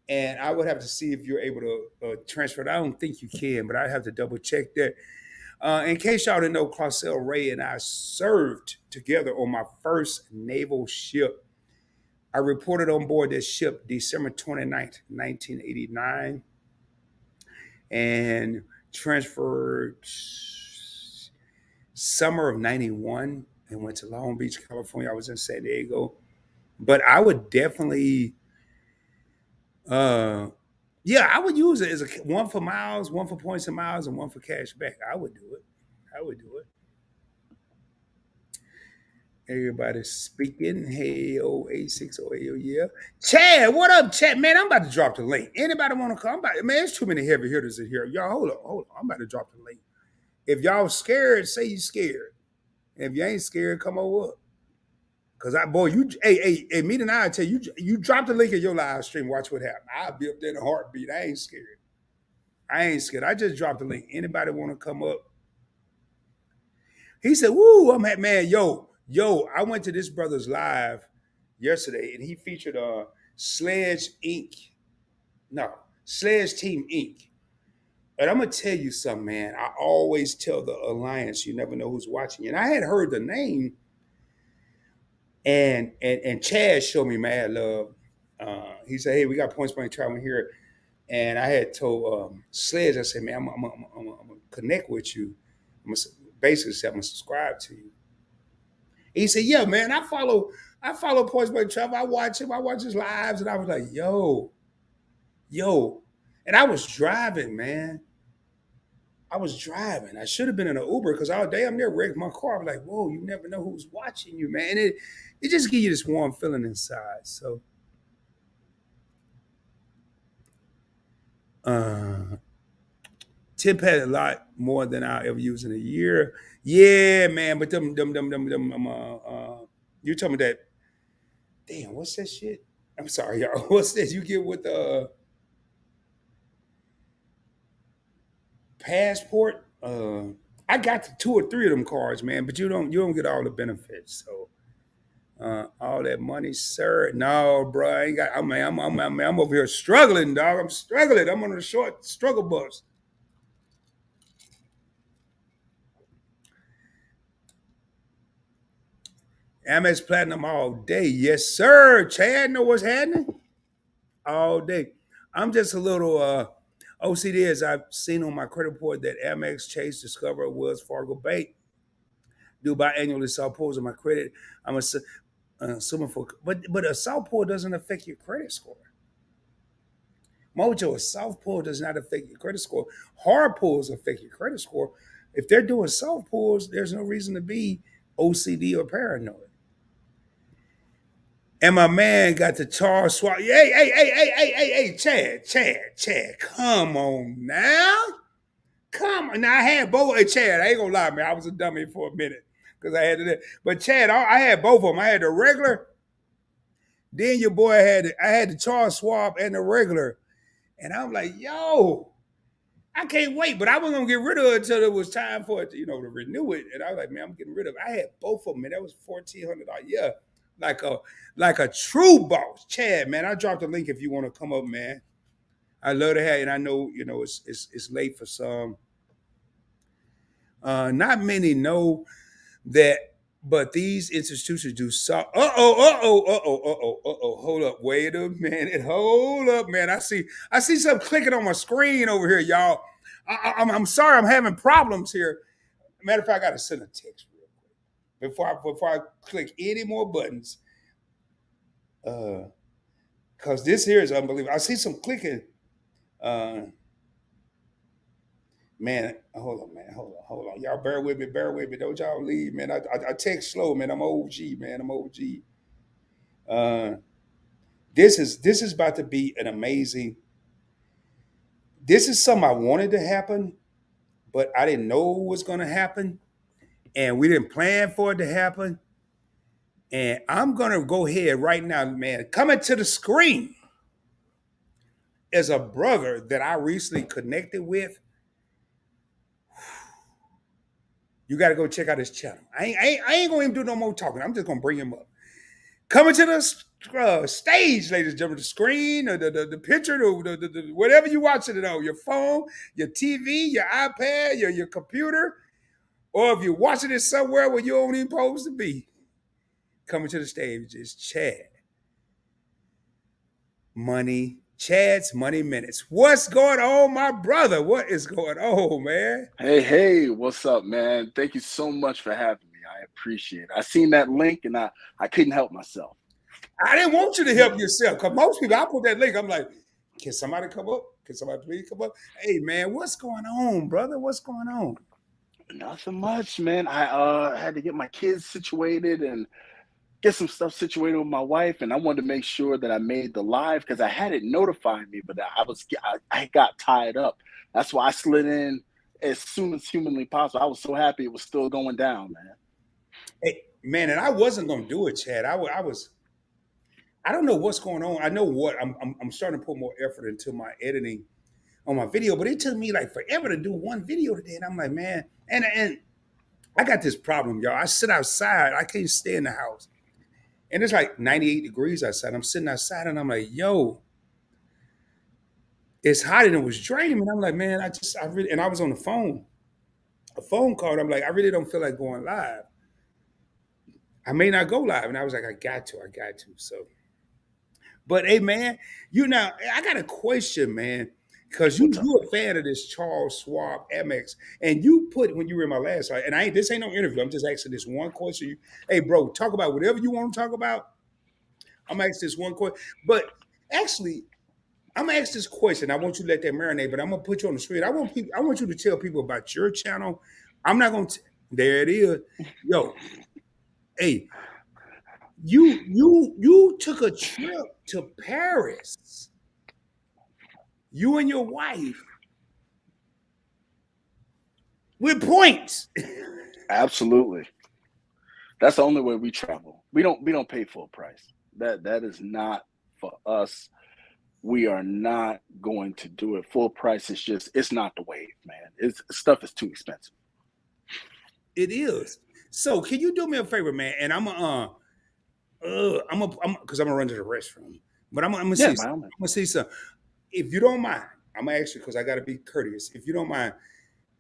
and I would have to see if you're able to transfer it. I don't think you can, but I have to double check that. In case y'all didn't know, 𝗪𝗧𝗪𝗧𝗛 and I served together on my first naval ship. I reported on board this ship December 29th, 1989, and transferred summer of 91 and went to Long Beach, California. I was in San Diego. But I would definitely, yeah, I would use it as one for miles, one for points and miles, and one for cash back. I would do it. Everybody speaking. Hey, 08608, yeah. Chad, what up, Chad? Man, I'm about to drop the link. Anybody want to come? Man, there's too many heavy hitters in here. Y'all, hold on. I'm about to drop the link. If y'all scared, say you scared. And if you ain't scared, come over. Cause hey, Meet and I tell you, you drop the link in your live stream. Watch what happens. I'll be up there in a heartbeat. I ain't scared. I just dropped the link. Anybody want to come up? He said, "Woo, I'm at man, yo." I went to this brother's live yesterday, and he featured Sledge Inc. No, Sledge Team Inc. And I'm gonna tell you something, man. I always tell the alliance, you never know who's watching. And I had heard the name, and Chad showed me mad love. He said, "Hey, we got Points Blank traveling here," and I had told Sledge, I said, "Man, I'm gonna connect with you. I'm gonna basically say I'm gonna subscribe to you." He said, "Yeah, man, I follow Points Blank Travel. I watch him. I watch his lives." And I was like, yo. And I was driving, man. I should have been in an Uber because all day I'm there wrecked my car. I'm like, whoa, you never know who's watching you, man. And it just gives you this warm feeling inside. So, Tip had a lot more than I'll ever use in a year. Yeah, man. But you told me that. Damn, what's that shit? I'm sorry, y'all. What's this? You get with the passport? I got the 2 or 3 of them cards, man. But you don't get all the benefits. So all that money, sir. No, bro. I ain't got. I'm over here struggling, dog. I'm struggling. I'm on a short struggle bus. Amex Platinum all day. Yes, sir. Chad know what's happening all day. I'm just a little OCD as I've seen on my credit report that Amex, Chase, Discover, Wells Fargo Bank do biannually South pulls on my credit. I'm assuming for, but a South pull doesn't affect your credit score. Mojo, a South pull does not affect your credit score. Hard pulls affect your credit score. If they're doing South pulls, there's no reason to be OCD or paranoid. And my man got the tar swap. Hey, Chad, come on now. Come on. Now I had both. Hey, Chad, I ain't gonna lie, man. I was a dummy for a minute because I had to. But Chad, I had both of them. I had the regular. Then your boy I had the tar swap and the regular. And I'm like, yo, I can't wait, but I was gonna get rid of it until it was time for it, to, to renew it. And I was like, man, I'm getting rid of it. I had both of them, man. That was $1,400. Yeah, like a true boss, Chad. Man, I dropped the link if you want to come up, man. I love to have, and I know it's late for some. Not many know that, but these institutions do so. Hold up, wait a minute, hold up, man. I see something clicking on my screen over here, y'all. I'm sorry, I'm having problems here. Matter of fact, I gotta send a text real quick before I click any more buttons. Cause this here is unbelievable. I see some clicking. Man, hold on, man. Hold on. Y'all bear with me. Don't y'all leave, man. I text slow, man. I'm OG, man. I'm OG. Uh, this is about to be an amazing. This is something I wanted to happen, but I didn't know was going to happen, and we didn't plan for it to happen. And I'm gonna go ahead right now, man. Coming to the screen is a brother that I recently connected with. You got to go check out his channel. I ain't gonna even do no more talking. I'm just gonna bring him up. Coming to the stage, ladies and gentlemen, the screen, the picture, whatever you're watching it on, your phone, your TV, your iPad, your computer, or if you're watching it somewhere where you don't even supposed to be. Coming to the stage is Chad's Money Minutes. What's going on, my brother? What is going on, man? Hey, what's up, man? Thank you so much for having me. I appreciate it. I seen that link and I couldn't help myself. I didn't want you to help yourself because most people, I put that link, I'm like, can somebody come up? Can somebody please come up? Hey, man, what's going on, brother? What's going on? Nothing much, man. I had to get my kids situated and get some stuff situated with my wife, and I wanted to make sure that I made the live because I had it notify me, but I got tied up. That's why I slid in as soon as humanly possible. I was so happy it was still going down, man. Hey, man, and I wasn't gonna do it, Chad. I don't know what's going on. I know what I'm starting to put more effort into my editing on my video, but it took me like forever to do one video today. And I'm like, man, and I got this problem, y'all. I sit outside, I can't stay in the house. And it's like 98 degrees outside. I'm sitting outside and I'm like, yo, it's hot and it was draining me. And I'm like, man, I really, and I was on the phone, a phone call. I'm like, I really don't feel like going live. I may not go live. And I was like, I got to. So, but hey, man, I got a question, man, because What's up? you a fan of this Charles Schwab Amex, and you put when you were in my last, and this ain't no interview. I'm just asking this one question. Hey, bro, talk about whatever you want to talk about. I'm gonna ask this one question, but actually, I'm gonna ask this question. I want you to let that marinate, but I'm gonna put you on the street. I want you to tell people about your channel. I'm not gonna. There it is, yo. Hey, you took a trip to Paris. You and your wife with points. Absolutely. That's the only way we travel. We don't pay full price. That is not for us. We are not going to do it full price. It's not the wave, man. Stuff is too expensive. It is. So can you do me a favor, man? And because I'm gonna run to the restroom. But I'm gonna Yeah, see. by all I'm means. gonna see something. If you don't mind, I'm gonna ask you because I gotta be courteous. If you don't mind,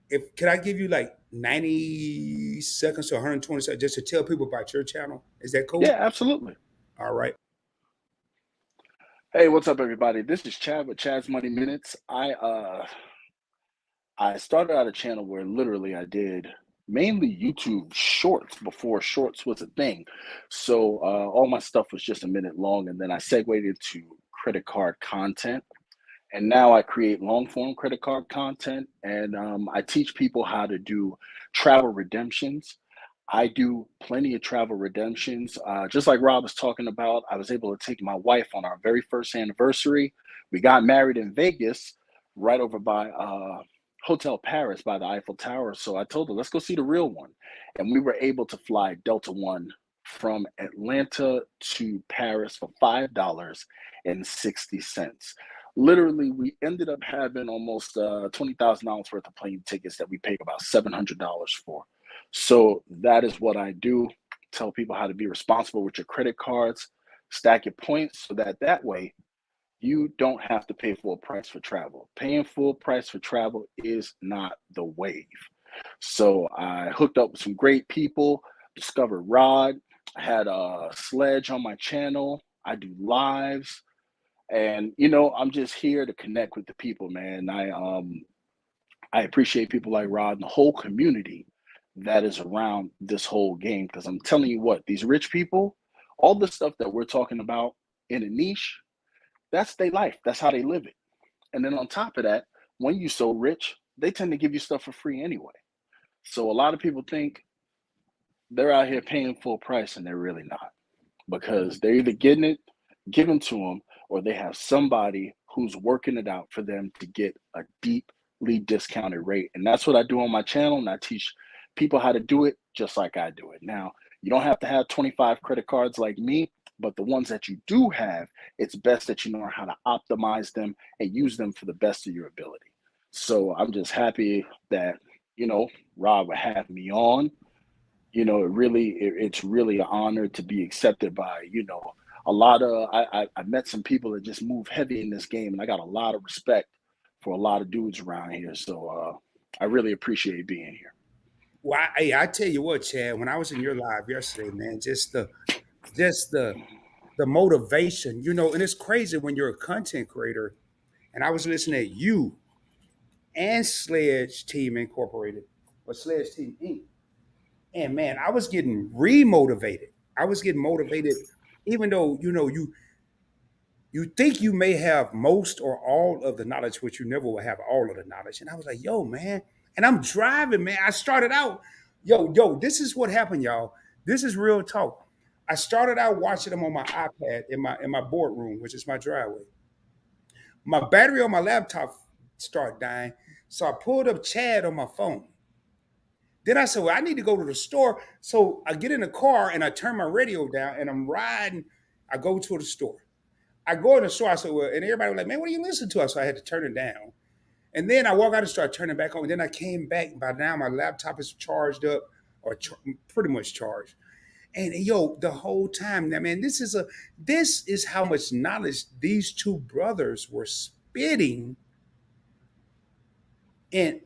if can I give you like 90 seconds to 120 seconds just to tell people about your channel? Is that cool? Yeah, absolutely. All right. Hey, what's up, everybody? This is Chad with Chad's Money Minutes. I started out a channel where literally I did mainly YouTube shorts before shorts was a thing. So all my stuff was just a minute long, and then I segued into credit card content. And now I create long form credit card content, and I teach people how to do travel redemptions. I do plenty of travel redemptions. Just like Rob was talking about, I was able to take my wife on our very first anniversary. We got married in Vegas, right over by Hotel Paris by the Eiffel Tower. So I told her, let's go see the real one. And we were able to fly Delta One from Atlanta to Paris for $5.60. Literally, we ended up having almost $20,000 worth of plane tickets that we paid about $700 for. So that is what I do. Tell people how to be responsible with your credit cards, stack your points so that that way you don't have to pay full price for travel. Paying full price for travel is not the wave. So I hooked up with some great people, discovered Rod. I had a Sledge on my channel. I do lives, and I'm just here to connect with the people, man. I appreciate people like Rod and the whole community that is around this whole game, because I'm telling you what, these rich people, all the stuff that we're talking about in a niche, that's their life. That's how they live it. And then on top of that, when you so rich, they tend to give you stuff for free anyway. So a lot of people think they're out here paying full price, and they're really not, because they're either getting it given to them, or they have somebody who's working it out for them to get a deeply discounted rate. And that's what I do on my channel, and I teach people how to do it just like I do it. Now, you don't have to have 25 credit cards like me, but the ones that you do have, it's best that you know how to optimize them and use them for the best of your ability. So I'm just happy that, Rob would have me on. It's really an honor to be accepted by, a lot of, I met some people that just move heavy in this game, and I got a lot of respect for a lot of dudes around here. So I really appreciate being here. Well, I tell you what, Chad, when I was in your live yesterday, man, just the motivation, and it's crazy when you're a content creator. And I was listening to you and Sledge Team Incorporated, or Sledge Team Inc. And man, I was getting remotivated. I was getting motivated, even though you think you may have most or all of the knowledge, which you never will have all of the knowledge. And I was like, yo, man. And I'm driving, man. I started out, yo, this is what happened, y'all. This is real talk. I started out watching them on my iPad in my boardroom, which is my driveway. My battery on my laptop started dying. So I pulled up Chad on my phone. Then I said, well, I need to go to the store. So I get in the car and I turn my radio down and I'm riding. I go to the store. I go in the store. I said, well, and everybody was like, man, what are you listening to? So I had to turn it down. And then I walk out and start turning back on. And then I came back. By now, my laptop is charged up, or pretty much charged. And yo, the whole time, now, man, this is how much knowledge these two brothers were spitting. And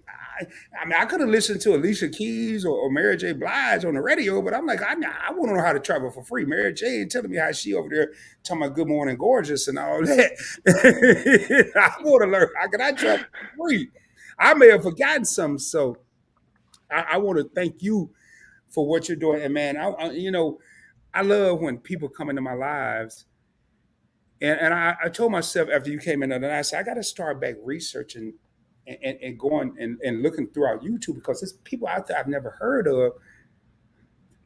I mean, I could have listened to Alicia Keys or Mary J. Blige on the radio, but I'm like, I want to know how to travel for free. Mary J. ain't telling me how she over there talking about Good Morning Gorgeous and all that. I want to learn how can I travel for free. I may have forgotten something, so I want to thank you for what you're doing. And man, I love when people come into my lives. And I told myself after you came in, and I said, I got to start back researching and going and looking throughout YouTube, because there's people out there I've never heard of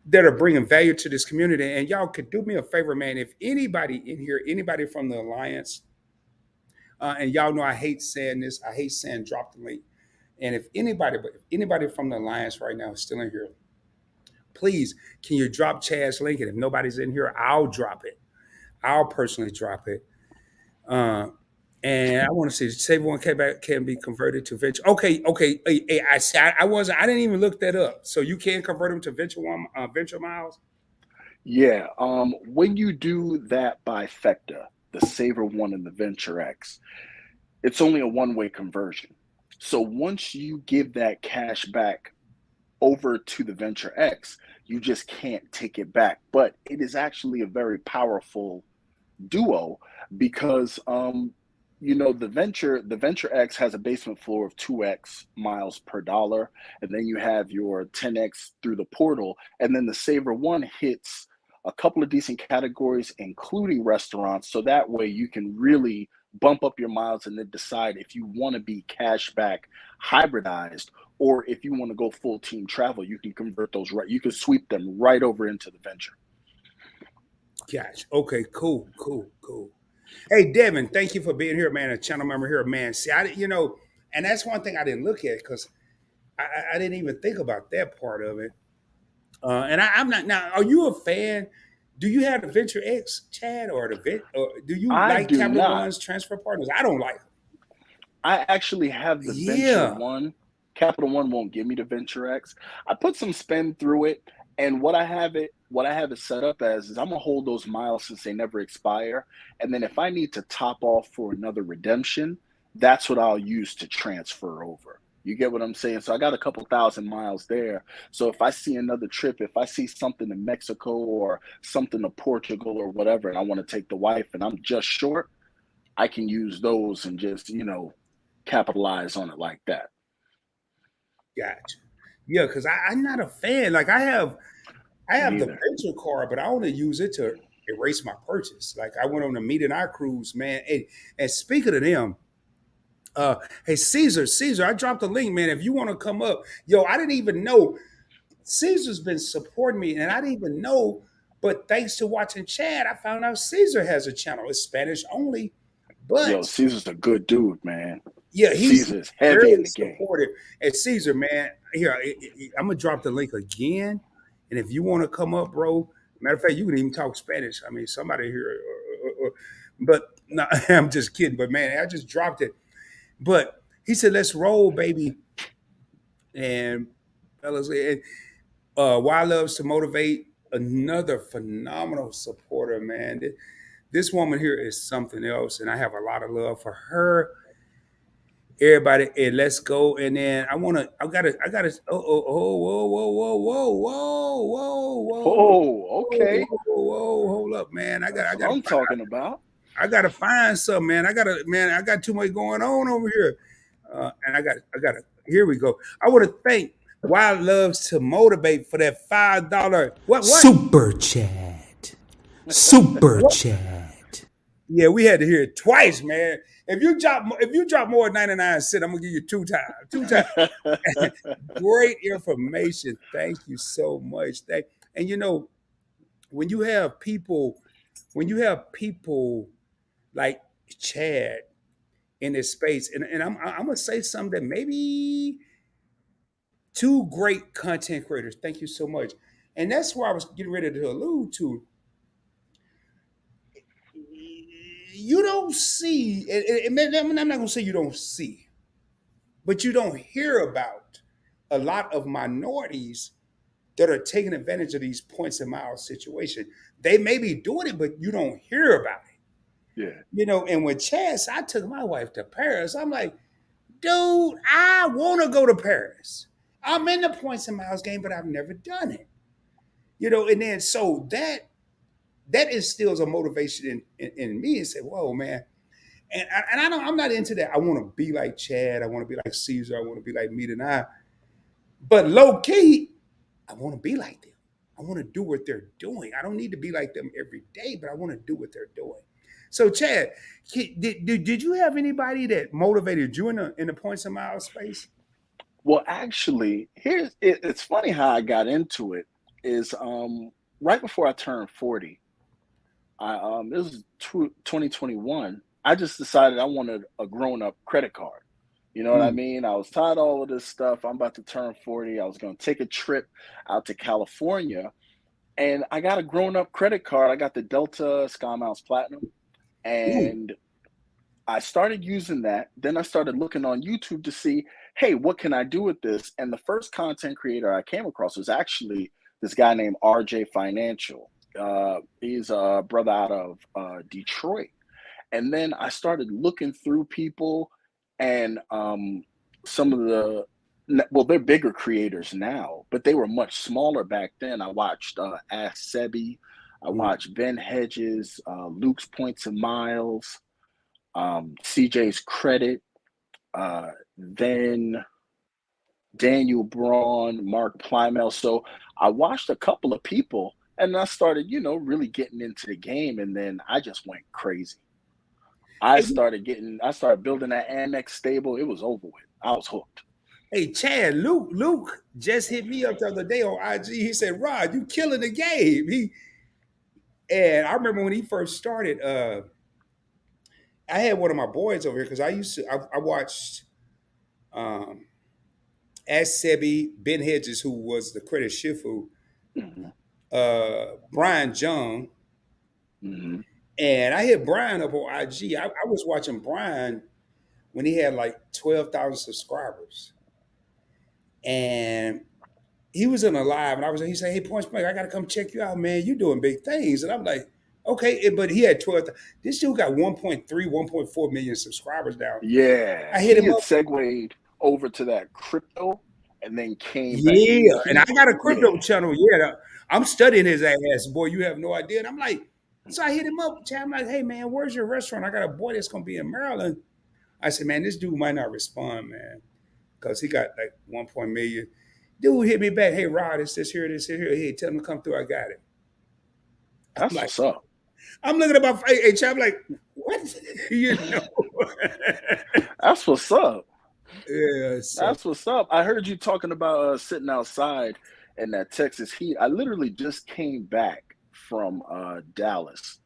that are bringing value to this community. And y'all could do me a favor, man. If anybody in here, anybody from the Alliance, and y'all know I hate saying this, I hate saying drop the link. And if anybody from the Alliance right now is still in here, please, can you drop Chad's link? And if nobody's in here, I'll drop it. I'll personally drop it. Uh, and I want to see Savor one can be converted to venture. Okay. Hey, I didn't even look that up. So you can convert them to venture miles. Yeah, when you do that by FECTA, the Savor One and the Venture X, it's only a one-way conversion. So once you give that cash back over to the Venture X, you just can't take it back. But it is actually a very powerful duo, because the Venture X has a basement floor of 2x miles per dollar, and then you have your 10x through the portal, and then the Savor One hits a couple of decent categories, including restaurants. So that way you can really bump up your miles and then decide if you want to be cash back hybridized, or if you want to go full team travel. You can convert those, right, you can sweep them right over into the Venture. Gosh. Okay. Cool. Hey, Devin, thank you for being here, man. A channel member here, man. See, and that's one thing I didn't look at, because I didn't even think about that part of it. And I'm not now. Are you a fan? Do you have the Venture X, Chad, or the or do you I like do Capital not. One's transfer partners? I don't like them. I actually have the Venture Yeah, One. Capital One won't give me the Venture X. I put some spend through it, and what I have it set up as is I'm gonna hold those miles since they never expire, and then if I need to top off for another redemption, that's what I'll use to transfer over. You get what I'm saying? So I got a couple thousand miles there. So if I see another trip, if I see something in Mexico or something to Portugal or whatever, and I want to take the wife and I'm just short, I can use those and just, capitalize on it like that. gotcha. Yeah, because I'm not a fan. Like I have Me the either. Venture card, but I only use it to erase my purchase. Like I went on the Meet and I cruise, man. And speaking of them, uh, hey Caesar, I dropped a link, man. If you want to come up, yo, I didn't even know Caesar's been supporting me, and I didn't even know. But thanks to watching Chad, I found out Caesar has a channel. It's Spanish only, Yo, but Caesar's a good dude, man. yeah, he's Caesar's heavy in very the game. supportive. And Caesar, man, here I'm gonna drop the link again. And if you want to come up, bro, matter of fact, you can even talk Spanish. I mean, somebody here, but no, I'm just kidding. But man, I just dropped it. But he said, "Let's roll, baby." And fellas, and why loves to motivate another phenomenal supporter, man. This woman here is something else, and I have a lot of love for her. Everybody, and let's go. And then I gotta. Oh, whoa, whoa, whoa, whoa, whoa, whoa, whoa, Oh, whoa, okay. whoa, whoa, hold up, man. I got, That's I what gotta, I'm talking about. I gotta find something, man. I got too much going on over here, and I gotta. Here we go. I want to thank Wild Loves to Motivate for that $5. What? Super chat. Super What? chat. Yeah, we had to hear it twice, man. If you drop more than 99 cents, I'm gonna give you two times. Two times. Great information. Thank you so much. And when you have people, like Chad in this space, and I'm gonna say something that maybe two great content creators. Thank you so much. And that's where I was getting ready to allude to. You don't see, I'm not gonna say you don't see, but you don't hear about a lot of minorities that are taking advantage of these points and miles situation. They may be doing it, but you don't hear about it. Yeah. And with Chess, I took my wife to Paris. I'm like, dude, I want to go to Paris. I'm in the points and miles game, but I've never done it. And then so that instills a motivation in me and say, whoa, man. And I'm not into that. I want to be like Chad. I want to be like Caesar. I want to be like Meet and I. But low key, I want to be like them. I want to do what they're doing. I don't need to be like them every day, but I want to do what they're doing. So, Chad, did you have anybody that motivated you in the points and miles space? Well, actually, it's funny how I got into it. Is right before I turned 40, this was 2021. I just decided I wanted a grown up credit card. You know what I Mm. mean? I was tired of all of this stuff. I'm about to turn 40. I was going to take a trip out to California, and I got a grown up credit card. I got the Delta SkyMiles Platinum, Ooh. and I started using that. Then I started looking on YouTube to see, hey, what can I do with this? And the first content creator I came across was actually this guy named RJ Financial. He's a brother out of Detroit. And then I started looking through people, and some of well, they're bigger creators now, but they were much smaller back then. I watched Ask Sebi, I Mm. watched Ben Hedges, Luke's Points and Miles, CJ's Credit, then Daniel Braun, Mark Plymel. So I watched a couple of people, and I started, really getting into the game, and then I just went crazy. Hey, I started building that Amex stable. It was over with. I was hooked. hey, Chad, Luke just hit me up the other day on IG. He said, Rod, you killing the game. And I remember when he first started, I had one of my boys over here because I watched um, As Sebi, Ben Hedges, who was the credit Shifu. Mhm. Brian Jung, Hmm. and I hit Brian up on IG. I was watching Brian when he had like 12,000 subscribers, and he was in a live, and he said, "Hey, Point Blank, I got to come check you out, man. You doing big things." And I'm like, "Okay," but he had 12. This dude got 1.3, 1.4 million subscribers now. Yeah, I hit he him had up. segued over to that crypto and then came back. Yeah, and I got a Yeah. crypto channel. Yeah, I'm studying his ass, boy. You have no idea. And I'm like, so I hit him up. I'm like, "Hey, man, where's your restaurant? I got a boy that's gonna be in Maryland." I said, "Man, this dude might not respond, man, because he got like 1 million." Dude hit me back. "Hey, Rod, it's this here. Hey, tell him to come through. I got it." I'm That's like, what's up. I'm looking at my hey, Chad, I'm like, what? you know? That's what's up. Yeah. So That's what's up. I heard you talking about sitting outside in that Texas heat. I literally just came back from Dallas.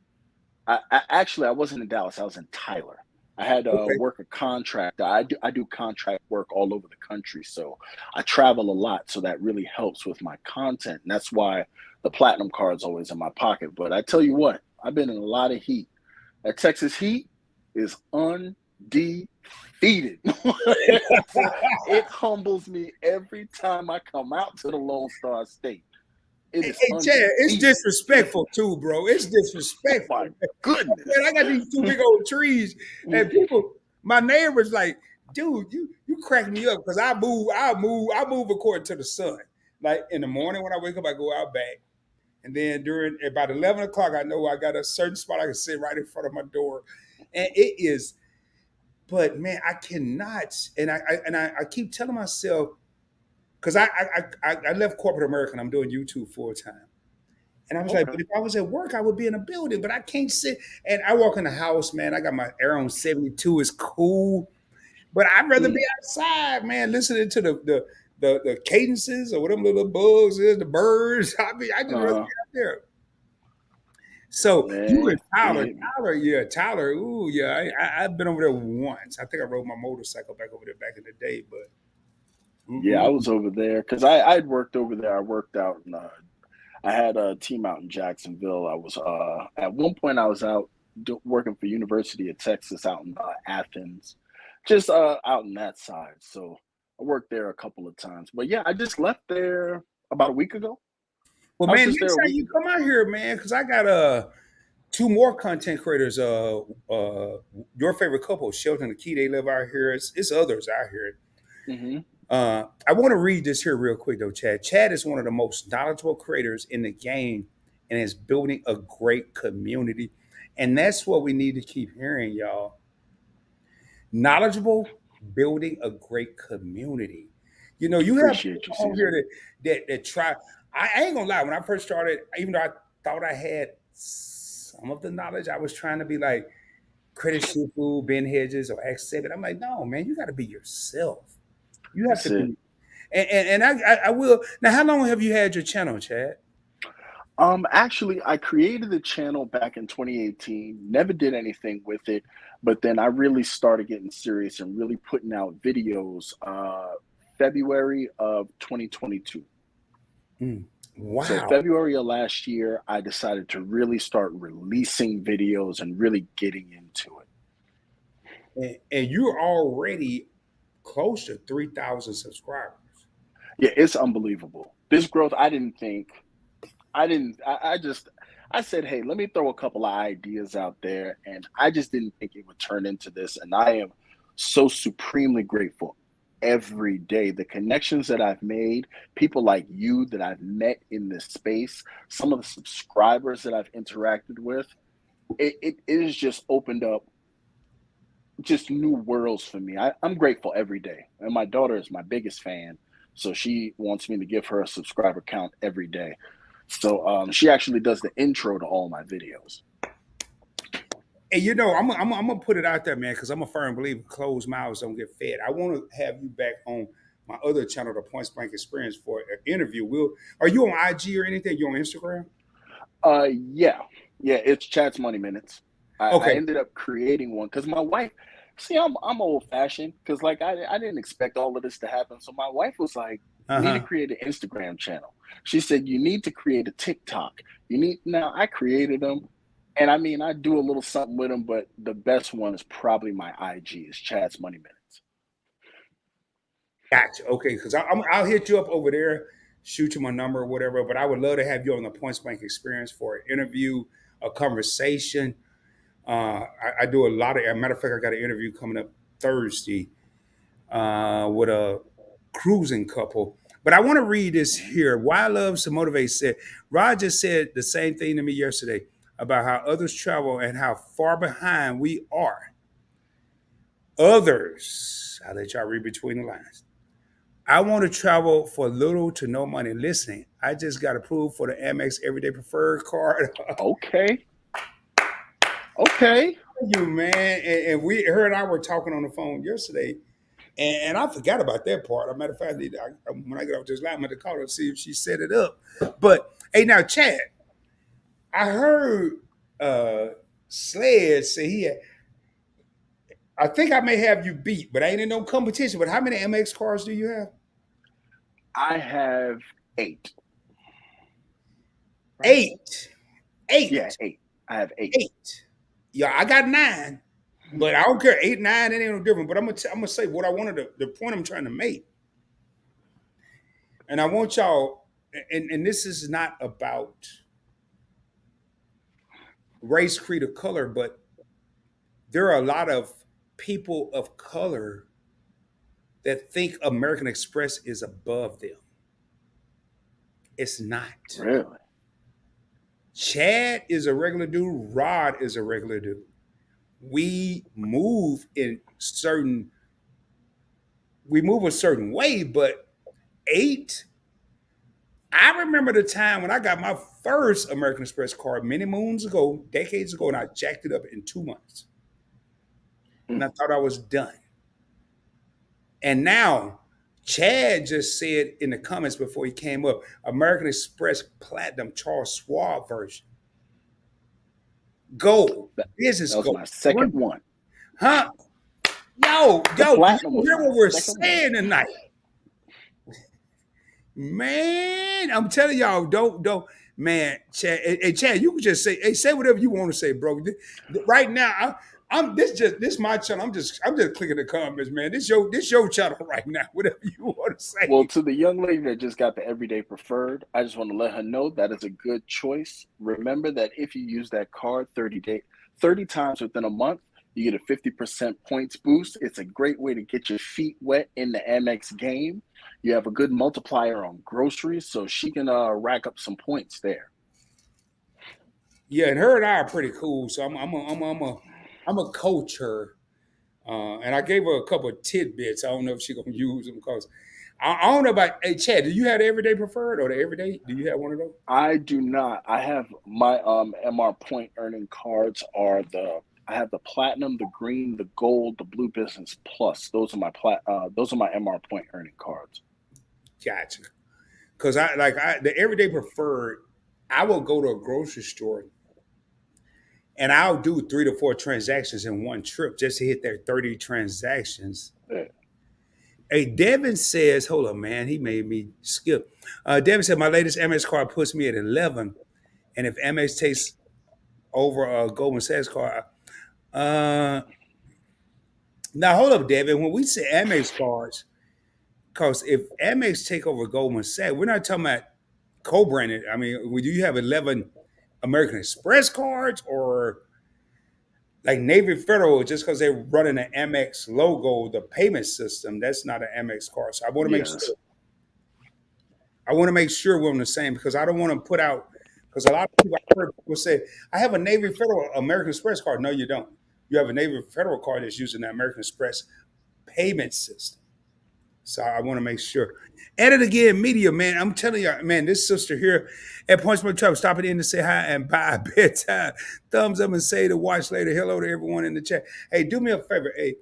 I wasn't in Dallas. I was in Tyler. I had to okay. work a contract. I do contract work all over the country, so I travel a lot. So that really helps with my content, and that's why the platinum card's always in my pocket. But I tell you what, I've been in a lot of heat. That Texas heat is undefeated. It humbles me every time I come out to the Lone Star State. It Hey, is hey, Chad, it's undefeated. disrespectful too, bro. It's Oh my disrespectful. Man, goodness. I got these two big old trees, and people, my neighbors, like, dude, you crack me up because I move according to the sun. Like in the morning when I wake up, I go out back, and then during about 11 o'clock, I know I got a certain spot I can sit right in front of my door, and it is. But man, I cannot, and I keep telling myself because I left corporate America and I'm doing YouTube full time. And I was like, Okay. but if I was at work, I would be in a building, but I can't sit. And I walk in the house, man. I got my Air on 72. It's cool, but I'd rather be Mm, outside, man, listening to the cadences or whatever little bugs is, the birds. I just rather be uh, out there. So you man, and it Tyler, hit me. Tyler, yeah, Tyler. Ooh, yeah. I've been over there once. I think I rode my motorcycle back over there back in the day, but Yeah, I mm-mm. was over there because I'd worked over there. I worked out in I had a team out in Jacksonville. I was at one point I was out working for University of Texas out in Athens, just out in that side. So I worked there a couple of times. But yeah, I just left there about a week ago. Well, I was man, just there next a time week you ago. come out here, man, because I got two more content creators. Your favorite couple, Shelton and Key, they live out here. It's others out here. Hmm. I want to read this here real quick though, Chad. Chad is one of the most knowledgeable creators in the game and is building a great community. And that's what we need to keep hearing, y'all. Knowledgeable, building a great community. You know, you have Appreciate you, people on Caesar. here that try. I ain't gonna lie. When I first started, even though I thought I had some of the knowledge, I was trying to be like Credit Shifu, Ben Hedges, or X7. I'm like, no, man, you got to be yourself. You have That's to it. be, and I will. Now, how long have you had your channel, Chad? Actually, I created the channel back in 2018, never did anything with it, but then I really started getting serious and really putting out videos February of 2022. Mm. So Wow. February of last year, I decided to really start releasing videos and really getting into it. And you're already close to 3,000 subscribers. Yeah, it's unbelievable. This growth, I just, I said, hey, let me throw a couple of ideas out there. And I just didn't think it would turn into this. And I am so supremely grateful every day. The connections that I've made, people like you that I've met in this space, some of the subscribers that I've interacted with, it has just opened up just new worlds for me. I'm grateful every day. And my daughter is my biggest fan. So she wants me to give her a subscriber count every day. So she actually does the intro to all my videos. And you know, I'm gonna put it out there, man, because I'm a firm believer closed mouths don't get fed. I want to have you back on my other channel, the Points Blank Experience, for an interview. Are you on IG or anything? You on Instagram? Yeah, yeah, it's Chat's Money Minutes. I Okay. ended up creating one because my wife, see, I'm old fashioned because like I didn't expect all of this to happen. So my wife was like, You need to Uh-huh. create an Instagram channel. She said, you need to create a TikTok. Now I created them. And I mean, I do a little something with them, but the best one is probably my IG, is Chad's Money Minutes. Gotcha. Okay, because I'll hit you up over there, shoot you my number or whatever. But I would love to have you on the Points Blank Experience for an interview, a conversation. I do a lot of. As a matter of fact, I got an interview coming up Thursday with a cruising couple. But I want to read this here. Why Love to Motivate said, Roger said the same thing to me yesterday about how others travel and how far behind we are. Others, I'll let y'all read between the lines. I want to travel for little to no money. Listening, I just got approved for the Amex Everyday Preferred card. Okay. Okay. You man, and her and I were talking on the phone yesterday, and I forgot about that part. As a matter of fact, when I get off this line, I'm going to call her to see if she set it up. But hey, now Chad, I heard Sled say he had. I think I may have you beat, but I ain't in no competition. But how many MX cars do you have? I have 8. Right? 8. 8. Yeah, 8. I have 8. 8. Yeah, I got 9, but I don't care. 8, 9, it ain't no different. But I'm gonna say what I wanted the point I'm trying to make, and I want y'all. And this is not about race, creed, or color, but there are a lot of people of color that think American Express is above them. It's not. Really? Chad is a regular dude. Rod is a regular dude. We move a certain way, but 8. I remember the time when I got my first American Express card many moons ago, decades ago, and I jacked it up in 2 months. And I thought I was done. And now, Chad just said in the comments before he came up, American Express Platinum Charles Schwab version. Gold. Business That was gold. my second one. Huh? Yo, The platinum was hear my what we're second saying tonight. Man, I'm telling y'all, don't, man, Chad. Hey, Chad, you can just say whatever you want to say, bro. Right now, I'm this my channel. I'm just clicking the comments, man. This your channel right now. Whatever you want to say. Well, to the young lady that just got the Everyday Preferred, I just want to let her know that is a good choice. Remember that if you use that card 30 times within a month, you get a 50% points boost. It's a great way to get your feet wet in the Amex game. You have a good multiplier on groceries, so she can rack up some points there. Yeah, and her and I are pretty cool. So I'm a coach her, and I gave her a couple of tidbits. I don't know if she's gonna use them because I don't know about. Hey, Chad, do you have the Everyday Preferred or the Everyday? Do you have one of those? I do not. I have my MR point earning cards are I have the platinum, the green, the gold, the blue business plus. Those are my MR point earning cards. Gotcha. Because the Everyday Preferred, I will go to a grocery store and I'll do 3 to 4 transactions in one trip just to hit their 30 transactions. Yeah. Hey, Devin says, hold on, man, he made me skip. Devin said, my latest Amex card puts me at 11. And if Amex takes over a Goldman Sachs card, now hold up, Devin. When we say Amex cards, because if Amex take over Goldman Sachs, we're not talking about co-branded. I mean, do you have 11 American Express cards or like Navy Federal just because they're running an Amex logo, the payment system? That's not an Amex card. So I want to make sure. I want to make sure we're on the same because I don't want to put out because a lot of people I've heard people say, I have a Navy Federal American Express card. No, you don't. You have a Navy Federal card that's using the American Express payment system. So I want to make sure. Edit Again Media, man. I'm telling you, man, this sister here at Points Blank Travel, stopping in to say hi and bye bedtime. Thumbs up and say to watch later. Hello to everyone in the chat. Hey, do me a favor. Hey,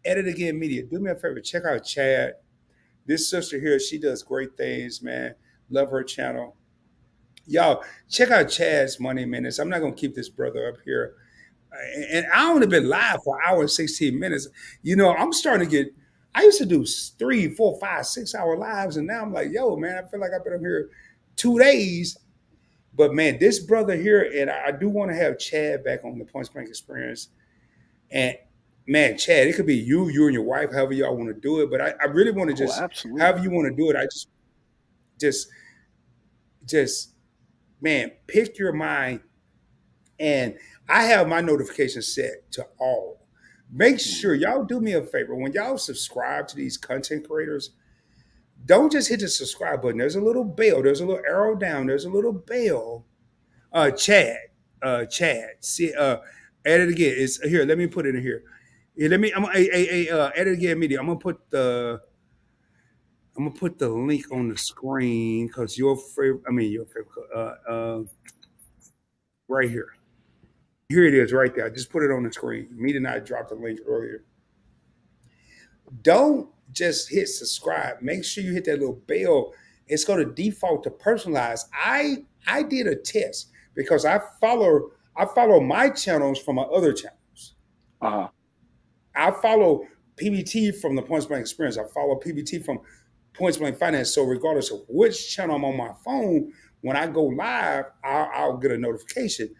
Edit Again Media, do me a favor. Check out Chad. This sister here, she does great things, man. Love her channel. Y'all, check out Chad's Money Minutes. I'm not going to keep this brother up here. And I only been live for an hour and 16 minutes. You know, I'm starting to get, I used to do 3, 4, 5, 6 hour lives, and now I'm like, yo, man, I feel like I've been up here 2 days. But man, this brother here, and I do want to have Chad back on the Point Blank Experience. And man, Chad, it could be you and your wife, however y'all want to do it. But I really want to Oh, just, absolutely. however you want to do it, I just, just, man, pick your mind. And I have my notifications set to all. Make sure y'all do me a favor when y'all subscribe to these content creators. Don't just hit the subscribe button. There's a little bell. There's a little arrow down. There's a little bell. Chad, Chad. See, add it again. It's here. Let me put it in here. Yeah, let me. Add it again. Media. I'm gonna put the link on the screen because your favorite. I mean, your favorite. Right here. Here it is, right there. I just put it on the screen. Me and I dropped the link earlier. Don't just hit subscribe. Make sure you hit that little bell. It's going to default to personalized. I did a test because I follow my channels from my other channels. Uh-huh. I follow PBT from the Point Blank Experience. I follow PBT from Point Blank Finance. So regardless of which channel I'm on my phone, when I go live, I'll get a notification.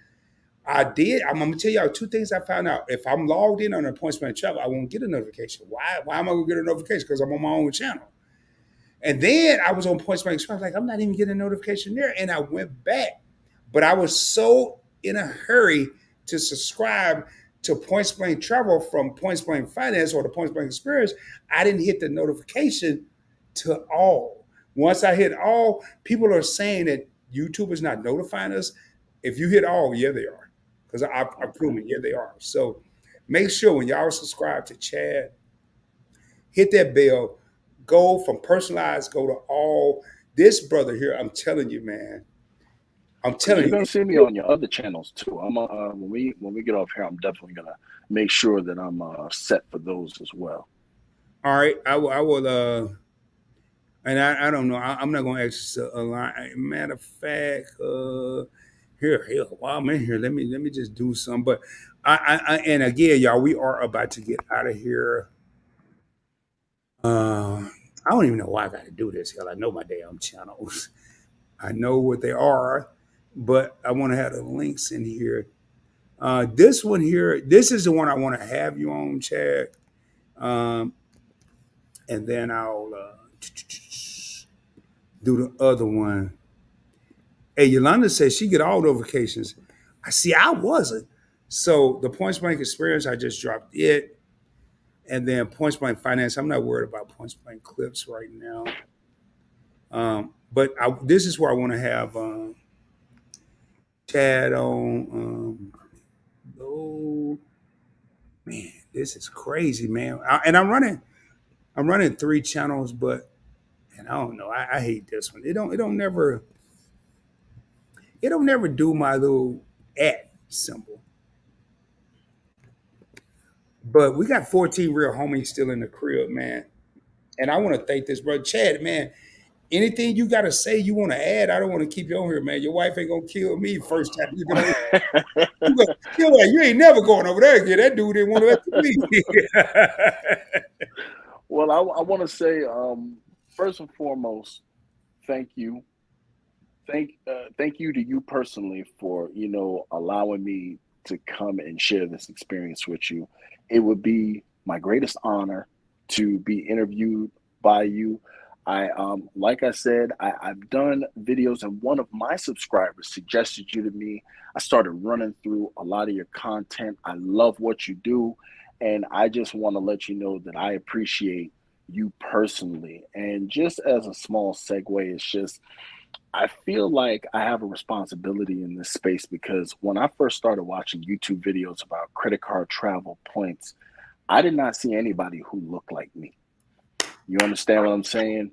I'm gonna tell y'all 2 things I found out. If I'm logged in on a Point Blank Travel, I won't get a notification. Why am I gonna get a notification? Because I'm on my own channel. And then I was on Point Blank Travel, like I'm not even getting a notification there. And I went back, but I was so in a hurry to subscribe to Point Blank Travel from Point Blank Finance or the Point Blank Experience, I didn't hit the notification to all. Once I hit all, people are saying that YouTube is not notifying us. If you hit all, yeah, they are. Because I've proven, yeah, they are. So make sure when y'all subscribe to Chad, hit that bell, go from personalized, go to all. This brother here, I'm telling you, man. I'm telling You're you. gonna see me on your other channels too. I'm when we get off here, I'm definitely gonna make sure that I'm set for those as well. All right, I will. And I don't know. I'm not gonna ask a line. Matter of fact, here, while I'm in here, let me just do some. But and again, y'all, we are about to get out of here. I don't even know why I got to do this, y'all. I know my damn channels. I know what they are, but I want to have the links in here. This one here, this is the one I want to have you on, Chad. And then I'll do the other one. Hey, Yolanda says she get all notifications. I see. I wasn't. So the Point Blank Experience, I just dropped it, and then Point Blank Finance. I'm not worried about Point Blank clips right now. But this is where I want to have Chad on. Oh man, this is crazy, man. And I'm running 3 channels, but and I don't know. I hate this one. It don't never do my little at symbol. But we got 14 real homies still in the crib, man. And I want to thank this brother Chad, man. Anything you gotta say you want to add, I don't want to keep you on here, man. Your wife ain't gonna kill me first time you get on here. You gonna kill her. You ain't never going over there again. That dude didn't want to let you leave. Well, I want to say first and foremost, thank you. Thank you to you personally for allowing me to come and share this experience with you. It would be my greatest honor to be interviewed by you. Like I said, I've done videos, and one of my subscribers suggested you to me. I started running through a lot of your content. I love what you do, and I just want to let you know that I appreciate you personally. And just as a small segue, it's just I feel like I have a responsibility in this space because when I first started watching YouTube videos about credit card travel points, I did not see anybody who looked like me. You understand what I'm saying?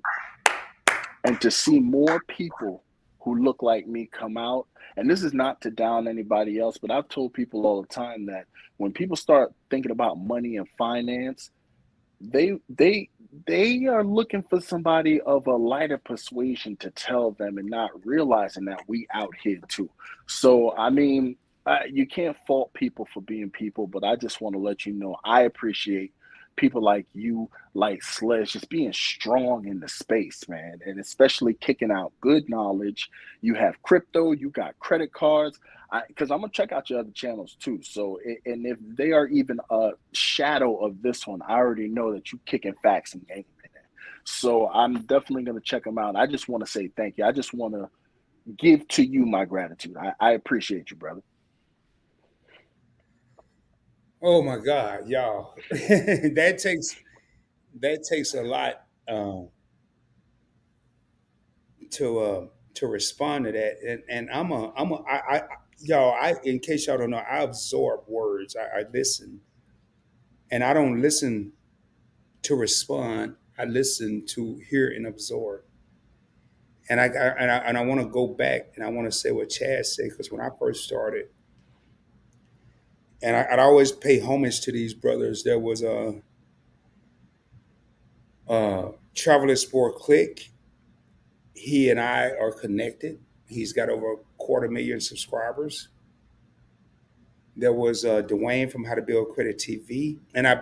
And to see more people who look like me come out, and this is not to down anybody else, but I've told people all the time that when people start thinking about money and finance, they are looking for somebody of a lighter persuasion to tell them and not realizing that we out here too. So, I mean, you can't fault people for being people, but I just want to let you know I appreciate people like you, like Sledge, just being strong in the space, man, and especially kicking out good knowledge. You have crypto, you got credit cards. Because I'm gonna check out your other channels too. So, and if they are even a shadow of this one, I already know that you kicking facts and game in it. So I'm definitely gonna check them out. I just want to say thank you. I just want to give to you my gratitude. I appreciate you, brother. Oh my God, y'all. that takes a lot to respond to that. And y'all, in case y'all don't know, I absorb words. I listen, and I don't listen to respond. I listen to hear and absorb. And I want to go back and I want to say what Chad said, because when I first started, and I'd always pay homage to these brothers. There was a Travel Sport Click. He and I are connected. He's got over a 250,000 subscribers. There was Dwayne from How to Build Credit TV, and I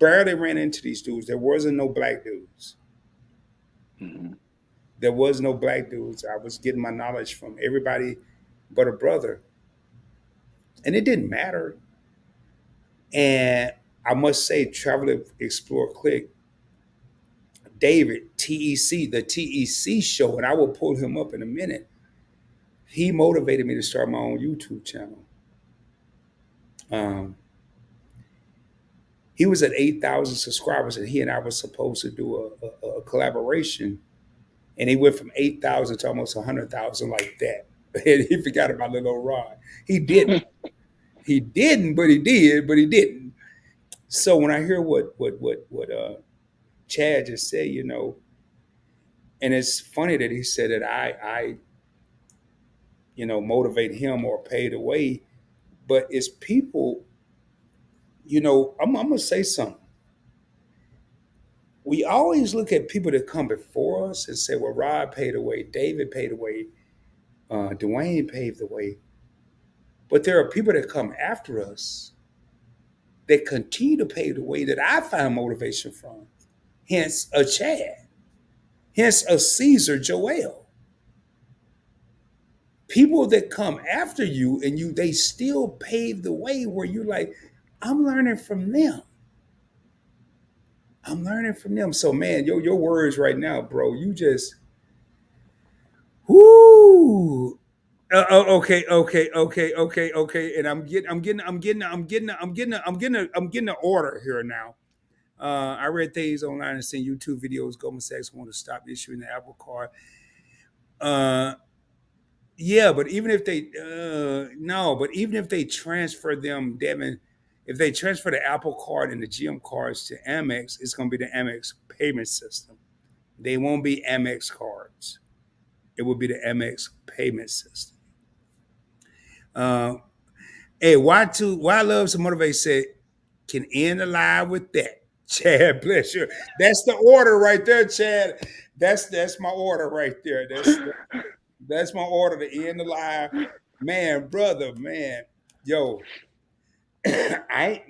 barely ran into these dudes. There wasn't no black dudes. Mhm. There was no black dudes. I was getting my knowledge from everybody but a brother, and it didn't matter. And I must say, Travel Explore Click, David TEC, the TEC show, and I will pull him up in a minute. He motivated me to start my own YouTube channel. Um, he was at 8,000 subscribers, and he and I were supposed to do a collaboration. And he went from 8,000 to almost 100,000 like that. And he forgot about little old Rod. He didn't. He didn't, but he did, but he didn't. So when I hear what Chad just said, and it's funny that he said that I motivate him or pay the way, but it's people, I'm gonna say something. We always look at people that come before us and say, well, Rod paid the way, David paid the way, Dwayne paved the way. But there are people that come after us that continue to pave the way that I find motivation from. Hence a Chad, hence a Caesar Joel. People that come after you and they still pave the way where you're like, I'm learning from them. I'm learning from them. So man, your words right now, bro, you just whoo. Okay. And I'm getting an order here now. I read things online and seen YouTube videos. Goldman Sachs want to stop issuing the Apple Card. Yeah, but even if they no, but even if they transfer them, Devin, if they transfer the Apple Card and the GM cards to Amex, it's going to be the Amex payment system. They won't be Amex cards. It will be the Amex payment system. Uh, Hey, why love to motivate said can end the live with that. Chad, bless you. That's the order right there, Chad. That's my order right there. That's my order to end the live. Man, brother, man. Yo, I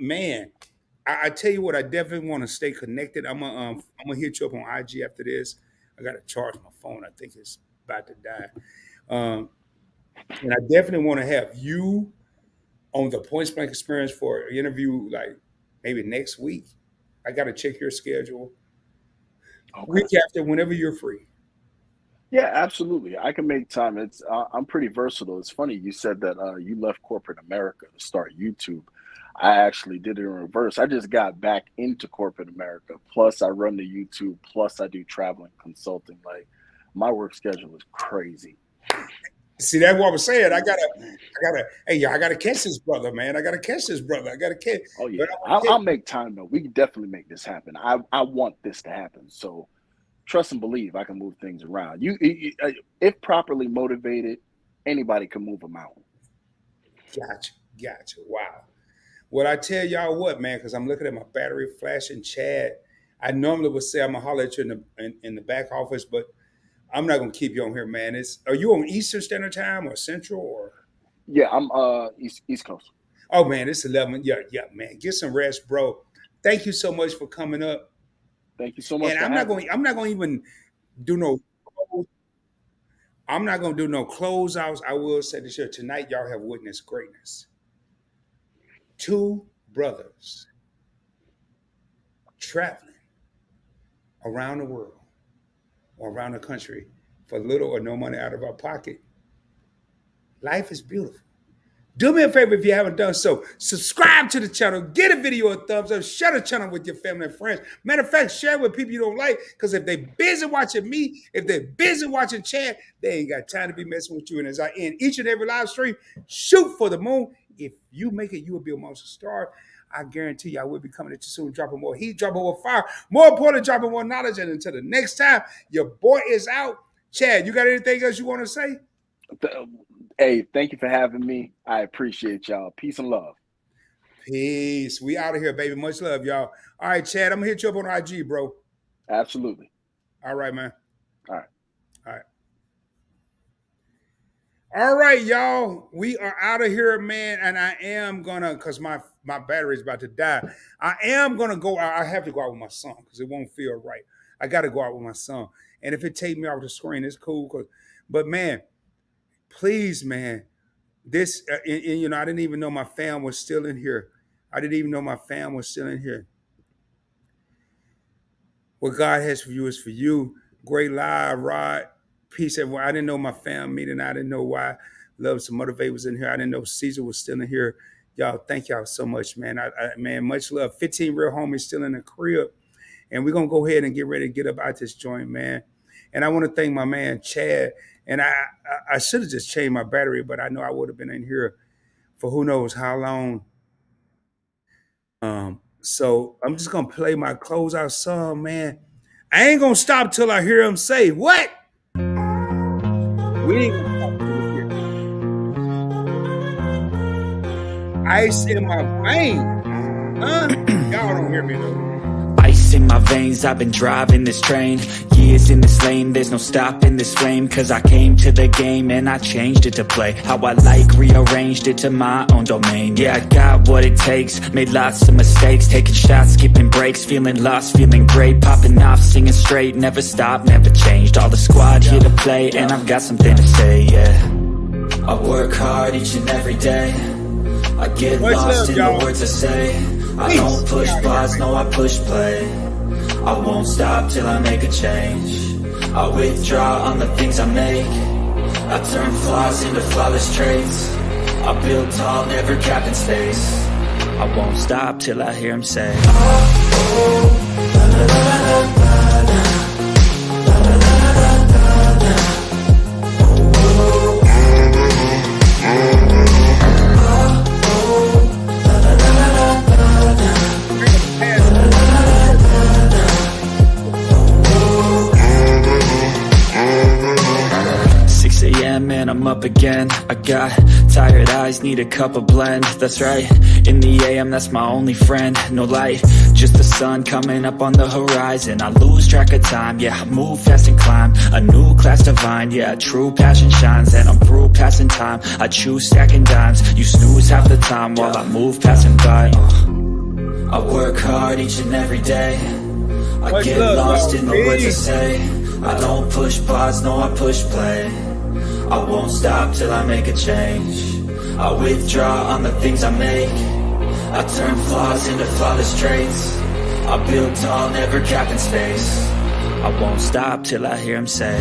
tell you what, I definitely want to stay connected. I'm gonna hit you up on IG after this. I gotta charge my phone. I think it's about to die. Um, and I definitely want to have you on the Points Blank Experience for an interview, like maybe next week. I got to check your schedule. Okay. Week after, whenever you're free. Yeah, absolutely. I can make time. I'm pretty versatile. It's funny you said that you left corporate America to start YouTube. I actually did it in reverse. I just got back into corporate America. Plus, I run the YouTube. Plus, I do traveling consulting. Like my work schedule is crazy. See, that's what I was saying. I gotta catch this brother, man. I gotta catch this brother. I gotta catch. Oh yeah, But I want I'll to make time though. We can definitely make this happen. I want this to happen. So trust and believe I can move things around. If properly motivated, anybody can move a mountain. gotcha. Wow. Well, I tell y'all what, man, because I'm looking at my battery flashing. Chad, I normally would say I'm gonna holler at you in the back office, but I'm not gonna keep you on here, man. Are you on Eastern Standard Time or Central or? Yeah, I'm East Coast. Oh man, it's 11. Yeah, man. Get some rest, bro. Thank you so much for coming up. Thank you so much. And for I'm not having going. me. I'm not going to even do no. I'm not going to do no closeouts. I will say this here tonight. Y'all have witnessed greatness. 2 brothers traveling around the world or around the country for little or no money out of our pocket. Life is beautiful. Do me a favor if you haven't done so. Subscribe to the channel. Get a video a thumbs up. Share the channel with your family and friends. Matter of fact, share it with people you don't like. Because if they're busy watching me, if they're busy watching Chad, they ain't got time to be messing with you. And as I end each and every live stream, shoot for the moon. If you make it, you will be a monster star. I guarantee you I will be coming at you soon, dropping more heat, dropping more fire. More importantly, dropping more knowledge. And until the next time, your boy is out. Chad, you got anything else you want to say? Hey, thank you for having me. I appreciate y'all. Peace and love. Peace. We out of here, baby. Much love, y'all. All right, Chad, I'm going to hit you up on IG, bro. Absolutely. All right, man. All right. All right. All right, y'all. We are out of here, man. And I am going to, because my battery's about to die, I am going to go out. I have to go out with my son because it won't feel right. I got to go out with my son. And if it take me off the screen, it's cool. But, man, please, man, this, and, you know, I didn't even know my fam was still in here. What God has for you is for you. Great live, Rod. Peace, everyone. I didn't know my fam meeting. I didn't know why Love to Motivate was in here. I didn't know Caesar was still in here. Y'all, thank y'all so much, man. Man, much love. 15 real homies still in the crib. And we're going to go ahead and get ready to get up out this joint, man. And I want to thank my man, Chad. And I should have just changed my battery, but I know I would have been in here for who knows how long. So I'm just going to play my closeout song, man. I ain't going to stop till I hear him say, what? We ain't going to stop till we hear him. Ice in my veins. Huh? Y'all don't hear me, though. Ice in my veins, I've been driving this train. Years in this lane, there's no stopping this flame. Cause I came to the game and I changed it to play how I like, rearranged it to my own domain. Yeah, I got what it takes, made lots of mistakes, taking shots, skipping breaks, feeling lost, feeling great, popping off, singing straight, never stopped, never changed. All the squad here to play and I've got something to say, yeah. I work hard each and every day. I get lost in the words I say. I don't push pause, no I push play. I won't stop till I make a change. I withdraw on the things I make. I turn flaws into flawless traits. I build tall, never capping space. I won't stop till I hear him say, and I'm up again. I got tired eyes, need a cup of blend. That's right, in the AM, that's my only friend. No light, just the sun coming up on the horizon. I lose track of time, yeah, I move fast and climb a new class divine, yeah, true passion shines. And I'm through passing time, I choose stacking dimes. You snooze half the time while I move passing by. I work hard each and every day. I get lost in the words I say. I don't push pause, no I push play. I won't stop till I make a change. I withdraw on the things I make. I turn flaws into flawless traits. I build tall, never capping space. I won't stop till I hear him say,